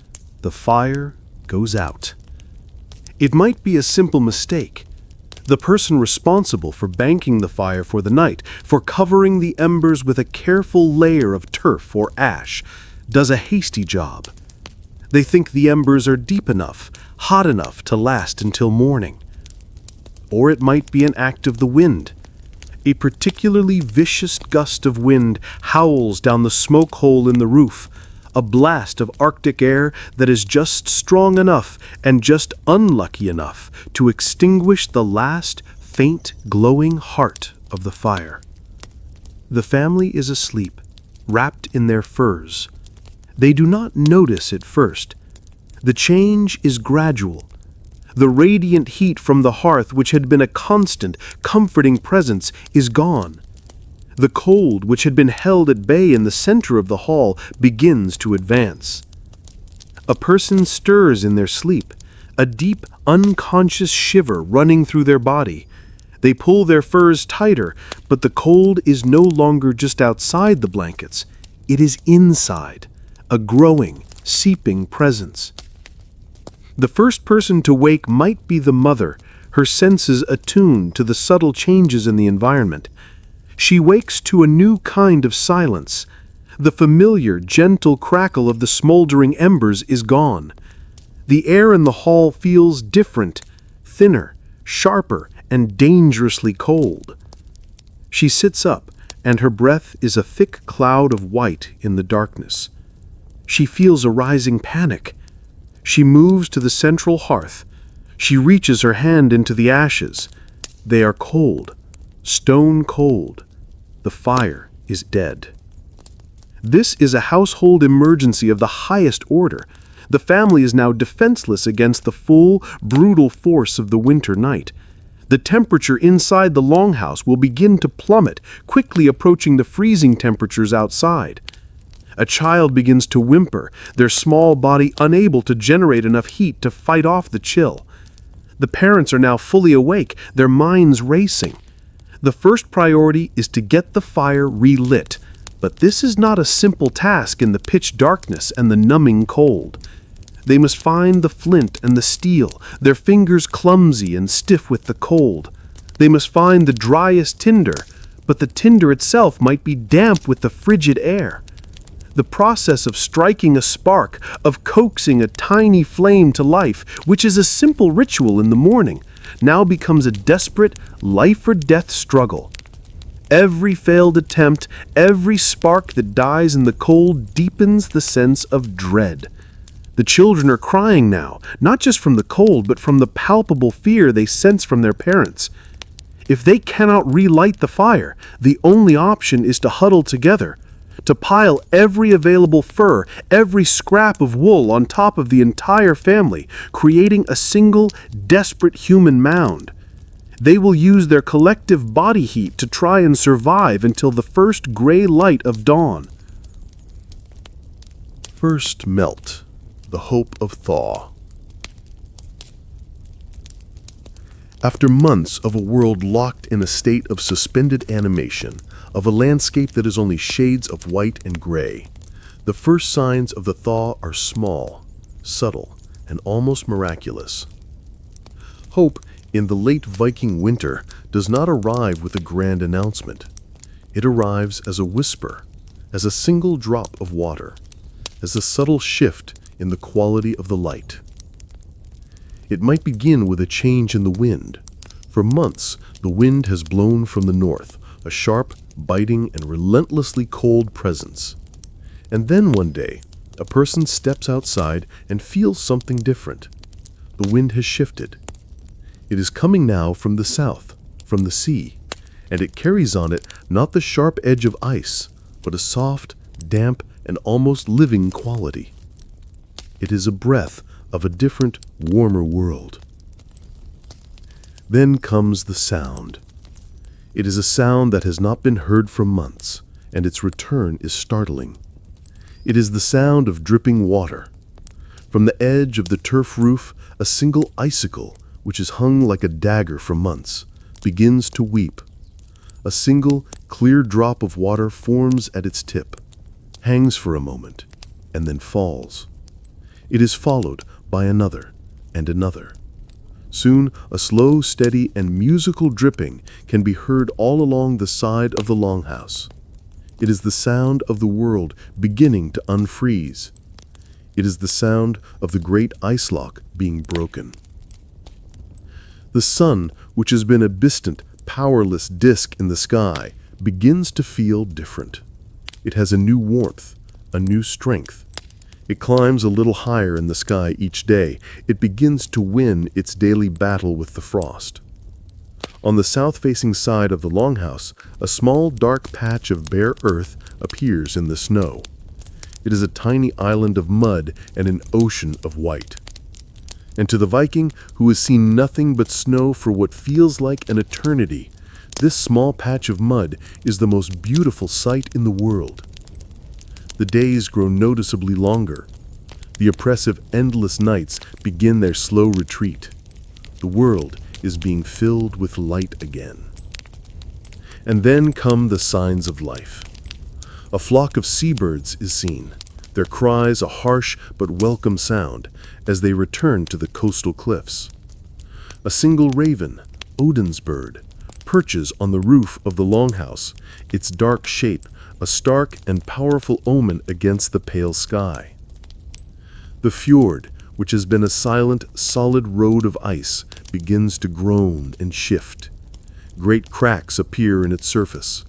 [SPEAKER 2] The fire goes out. It might be a simple mistake. The person responsible for banking the fire for the night, for covering the embers with a careful layer of turf or ash, does a hasty job. They think the embers are deep enough, hot enough to last until morning. Or it might be an act of the wind. A particularly vicious gust of wind howls down the smoke hole in the roof, a blast of Arctic air that is just strong enough and just unlucky enough to extinguish the last faint glowing heart of the fire. The family is asleep, wrapped in their furs. They do not notice at first. The change is gradual. The radiant heat from the hearth, which had been a constant, comforting presence, is gone. The cold, which had been held at bay in the center of the hall, begins to advance. A person stirs in their sleep, a deep, unconscious shiver running through their body. They pull their furs tighter, but the cold is no longer just outside the blankets. It is inside, a growing, seeping presence. The first person to wake might be the mother, her senses attuned to the subtle changes in the environment. She wakes to a new kind of silence. The familiar, gentle crackle of the smoldering embers is gone. The air in the hall feels different, thinner, sharper, and dangerously cold. She sits up, and her breath is a thick cloud of white in the darkness. She feels a rising panic. She moves to the central hearth. She reaches her hand into the ashes. They are cold, stone cold. The fire is dead. This is a household emergency of the highest order. The family is now defenseless against the full, brutal force of the winter night. The temperature inside the longhouse will begin to plummet, quickly approaching the freezing temperatures outside. A child begins to whimper, their small body unable to generate enough heat to fight off the chill. The parents are now fully awake, their minds racing. The first priority is to get the fire relit, but this is not a simple task in the pitch darkness and the numbing cold. They must find the flint and the steel, their fingers clumsy and stiff with the cold. They must find the driest tinder, but the tinder itself might be damp with the frigid air. The process of striking a spark, of coaxing a tiny flame to life, which is a simple ritual in the morning, now becomes a desperate life-or-death struggle. Every failed attempt, every spark that dies in the cold deepens the sense of dread. The children are crying now, not just from the cold, but from the palpable fear they sense from their parents. If they cannot relight the fire, the only option is to huddle together, to pile every available fur, every scrap of wool on top of the entire family, creating a single, desperate human mound. They will use their collective body heat to try and survive until the first gray light of dawn.
[SPEAKER 5] First melt, the hope of thaw. After months of a world locked in a state of suspended animation, of a landscape that is only shades of white and gray, the first signs of the thaw are small, subtle, and almost miraculous. Hope in the late Viking winter does not arrive with a grand announcement. It arrives as a whisper, as a single drop of water, as a subtle shift in the quality of the light. It might begin with a change in the wind. For months, the wind has blown from the north, a sharp, biting, and relentlessly cold presence. And then one day, a person steps outside and feels something different. The wind has shifted. It is coming now from the south, from the sea, and it carries on it not the sharp edge of ice, but a soft, damp, and almost living quality. It is a breath of a different, warmer world. Then comes the sound. It is a sound that has not been heard for months, and its return is startling. It is the sound of dripping water. From the edge of the turf roof, a single icicle, which is hung like a dagger for months, begins to weep. A single, clear drop of water forms at its tip, hangs for a moment, and then falls. It is followed by another and another. Soon, a slow, steady, and musical dripping can be heard all along the side of the longhouse. It is the sound of the world beginning to unfreeze. It is the sound of the great ice lock being broken. The sun, which has been a distant, powerless disk in the sky, begins to feel different. It has a new warmth, a new strength. It climbs a little higher in the sky each day. It begins to win its daily battle with the frost. On the south-facing side of the longhouse, a small dark patch of bare earth appears in the snow. It is a tiny island of mud and an ocean of white. And to the Viking, who has seen nothing but snow for what feels like an eternity, this small patch of mud is the most beautiful sight in the world. The days grow noticeably longer. The oppressive, endless nights begin their slow retreat. The world is being filled with light again. And then come the signs of life. A flock of seabirds is seen, their cries a harsh but welcome sound as they return to the coastal cliffs. A single raven, Odin's bird, perches on the roof of the longhouse, its dark shape a stark and powerful omen against the pale sky. The fjord, which has been a silent, solid road of ice, begins to groan and shift. Great cracks appear in its surface.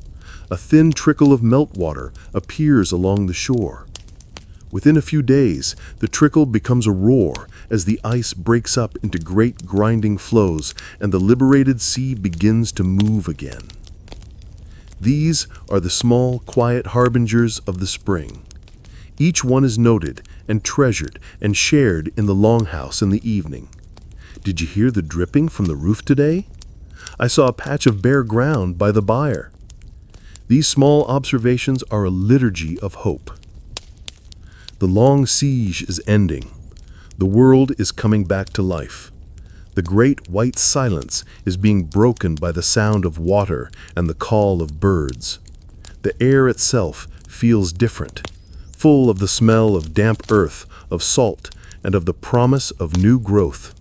[SPEAKER 5] A thin trickle of meltwater appears along the shore. Within a few days, the trickle becomes a roar as the ice breaks up into great grinding flows and the liberated sea begins to move again. These are the small, quiet harbingers of the spring. Each one is noted and treasured and shared in the longhouse in the evening. Did you hear the dripping from the roof today? I saw a patch of bare ground by the byre. These small observations are a liturgy of hope. The long siege is ending. The world is coming back to life. The great white silence is being broken by the sound of water and the call of birds. The air itself feels different, full of the smell of damp earth, of salt, and of the promise of new growth.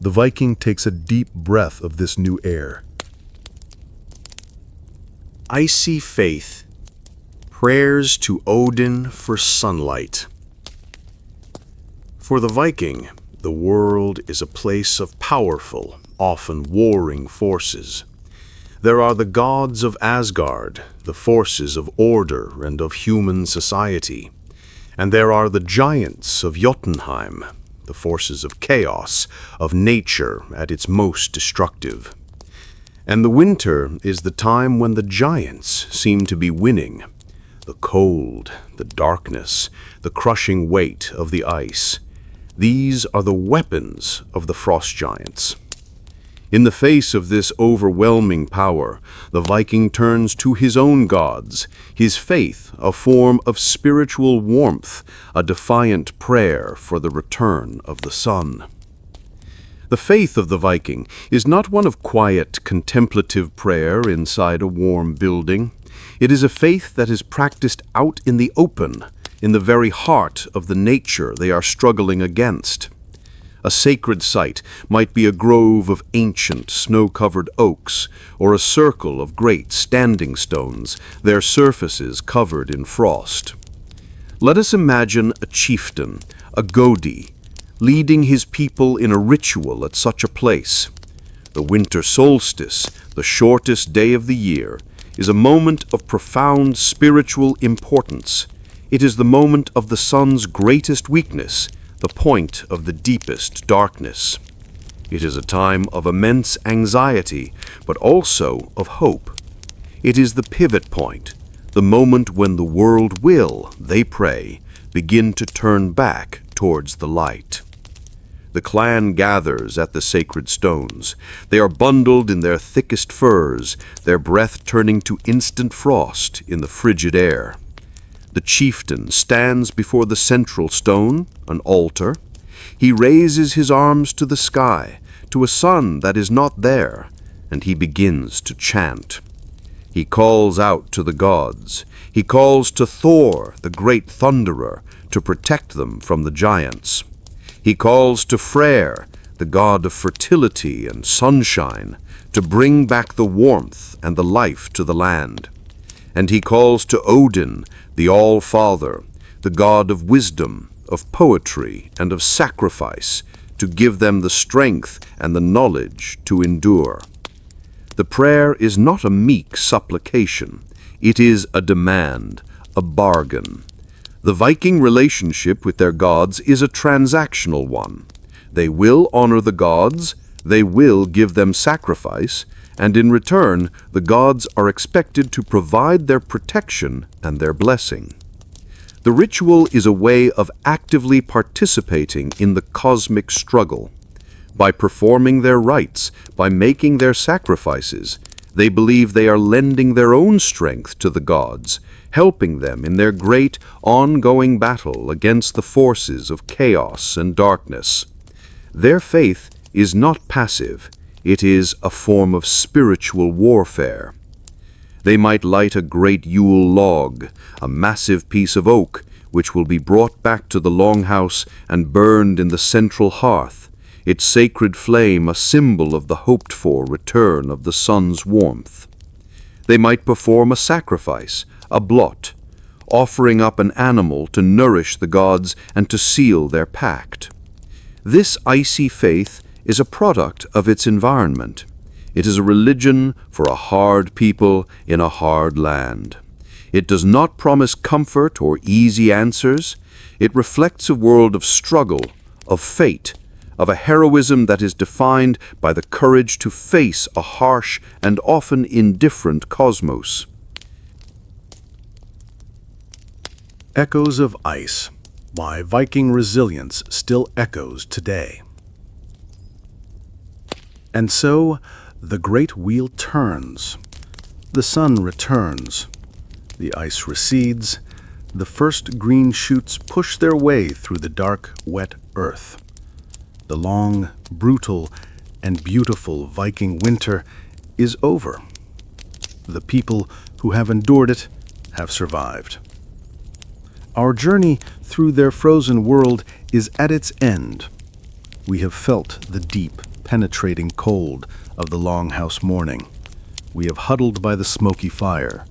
[SPEAKER 5] The Viking takes a deep breath of this new air.
[SPEAKER 2] Icy faith. Prayers to Odin for sunlight. For the Viking, the world is a place of powerful, often warring forces. There are the gods of Asgard, the forces of order and of human society. And there are the giants of Jotunheim, the forces of chaos, of nature at its most destructive. And the winter is the time when the giants seem to be winning. The cold, the darkness, the crushing weight of the ice. These are the weapons of the frost giants. In the face of this overwhelming power, the Viking turns to his own gods, his faith a form of spiritual warmth, a defiant prayer for the return of the sun. The faith of the Viking is not one of quiet, contemplative prayer inside a warm building. It is a faith that is practiced out in the open, in the very heart of the nature they are struggling against. A sacred site might be a grove of ancient, snow-covered oaks, or a circle of great standing stones, their surfaces covered in frost. Let us imagine a chieftain, a Godi, leading his people in a ritual at such a place. The winter solstice, the shortest day of the year, is a moment of profound spiritual importance. It is the moment of the sun's greatest weakness, the point of the deepest darkness. It is a time of immense anxiety, but also of hope. It is the pivot point, the moment when the world will, they pray, begin to turn back towards the light. The clan gathers at the sacred stones. They are bundled in their thickest furs, their breath turning to instant frost in the frigid air.
[SPEAKER 1] The chieftain stands before the central stone, an altar. He raises his arms to the sky, to a sun that is not there, and he begins to chant. He calls out to the gods. He calls to Thor, the great thunderer, to protect them from the giants. He calls to Freyr, the god of fertility and sunshine, to bring back the warmth and the life to the land. And he calls to Odin, the All-Father, the god of wisdom, of poetry, and of sacrifice, to give them the strength and the knowledge to endure. The prayer is not a meek supplication. It is a demand, a bargain. The Viking relationship with their gods is a transactional one. They will honor the gods, they will give them sacrifice, and in return, the gods are expected to provide their protection and their blessing. The ritual is a way of actively participating in the cosmic struggle. By performing their rites, by making their sacrifices, they believe they are lending their own strength to the gods, helping them in their great, ongoing battle against the forces of chaos and darkness. Their faith is not passive. It is a form of spiritual warfare. They might light a great Yule log, a massive piece of oak, which will be brought back to the longhouse and burned in the central hearth, its sacred flame a symbol of the hoped-for return of the sun's warmth. They might perform a sacrifice, a blot, offering up an animal to nourish the gods and to seal their pact. This icy faith is a product of its environment. It is a religion for a hard people in a hard land. It does not promise comfort or easy answers. It reflects a world of struggle, of fate, of a heroism that is defined by the courage to face a harsh and often indifferent cosmos.
[SPEAKER 3] Echoes of Ice. Why Viking resilience still echoes today. And so, the great wheel turns. The sun returns. The ice recedes. The first green shoots push their way through the dark, wet earth. The long, brutal, and beautiful Viking winter is over. The people who have endured it have survived. Our journey through their frozen world is at its end. We have felt the deep, penetrating cold of the longhouse morning. We have huddled by the smoky fire.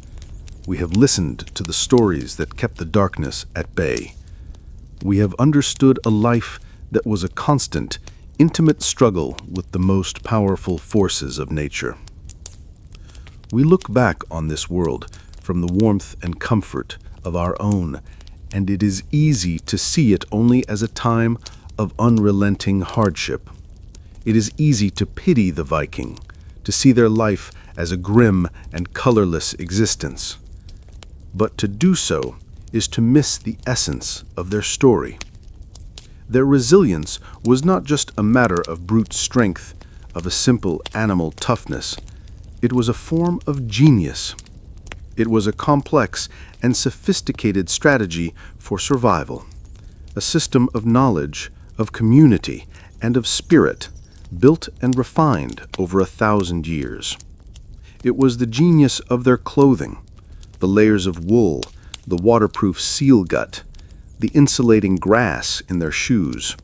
[SPEAKER 3] We have listened to the stories that kept the darkness at bay. We have understood a life that was a constant, intimate struggle with the most powerful forces of nature. We look back on this world from the warmth and comfort of our own, and it is easy to see it only as a time of unrelenting hardship. It is easy to pity the Viking, to see their life as a grim and colorless existence. But to do so is to miss the essence of their story. Their resilience was not just a matter of brute strength, of a simple animal toughness. It was a form of genius. It was a complex and sophisticated strategy for survival, a system of knowledge, of community, and of spirit, built and refined over 1,000 years. It was the genius of their clothing, the layers of wool, the waterproof seal gut, the insulating grass in their shoes.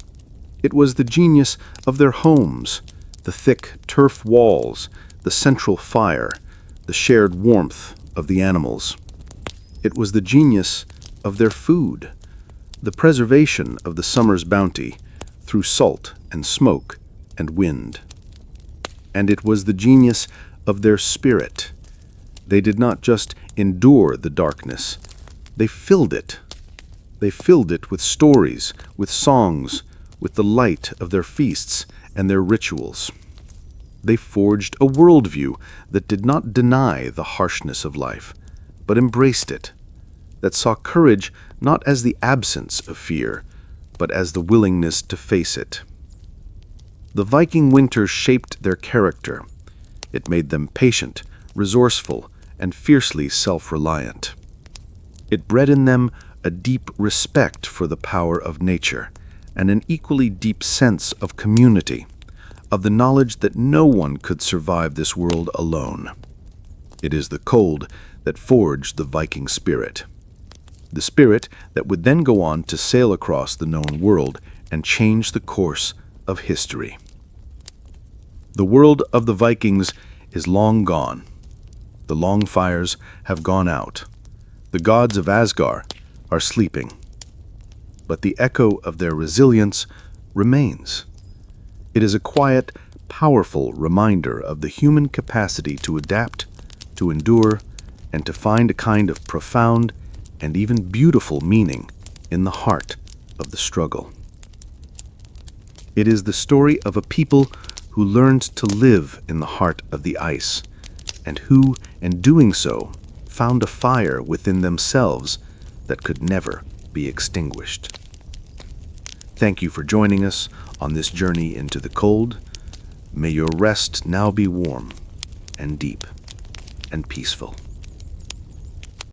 [SPEAKER 3] It was the genius of their homes, the thick turf walls, the central fire, the shared warmth of the animals. It was the genius of their food, the preservation of the summer's bounty through salt and smoke and wind. And it was the genius of their spirit. They did not just endure the darkness, they filled it. They filled it with stories, with songs, with the light of their feasts and their rituals. They forged a worldview that did not deny the harshness of life, but embraced it, that saw courage not as the absence of fear, but as the willingness to face it. The Viking winter shaped their character. It made them patient, resourceful, and fiercely self-reliant.
[SPEAKER 1] It bred in them a deep respect for the power of nature and an equally deep sense of community, of the knowledge that no one could survive this world alone. It is the cold that forged the Viking spirit. The spirit that would then go on to sail across the known world and change the course of history. The world of the Vikings is long gone. The long fires have gone out. The gods of Asgard are sleeping. But the echo of their resilience remains. It is a quiet, powerful reminder of the human capacity to adapt, to endure, and to find a kind of profound and even beautiful meaning in the heart of the struggle. It is the story of a people who learned to live in the heart of the ice, and who, in doing so, found a fire within themselves that could never be extinguished. Thank you for joining us on this journey into the cold. May your rest now be warm and deep and peaceful.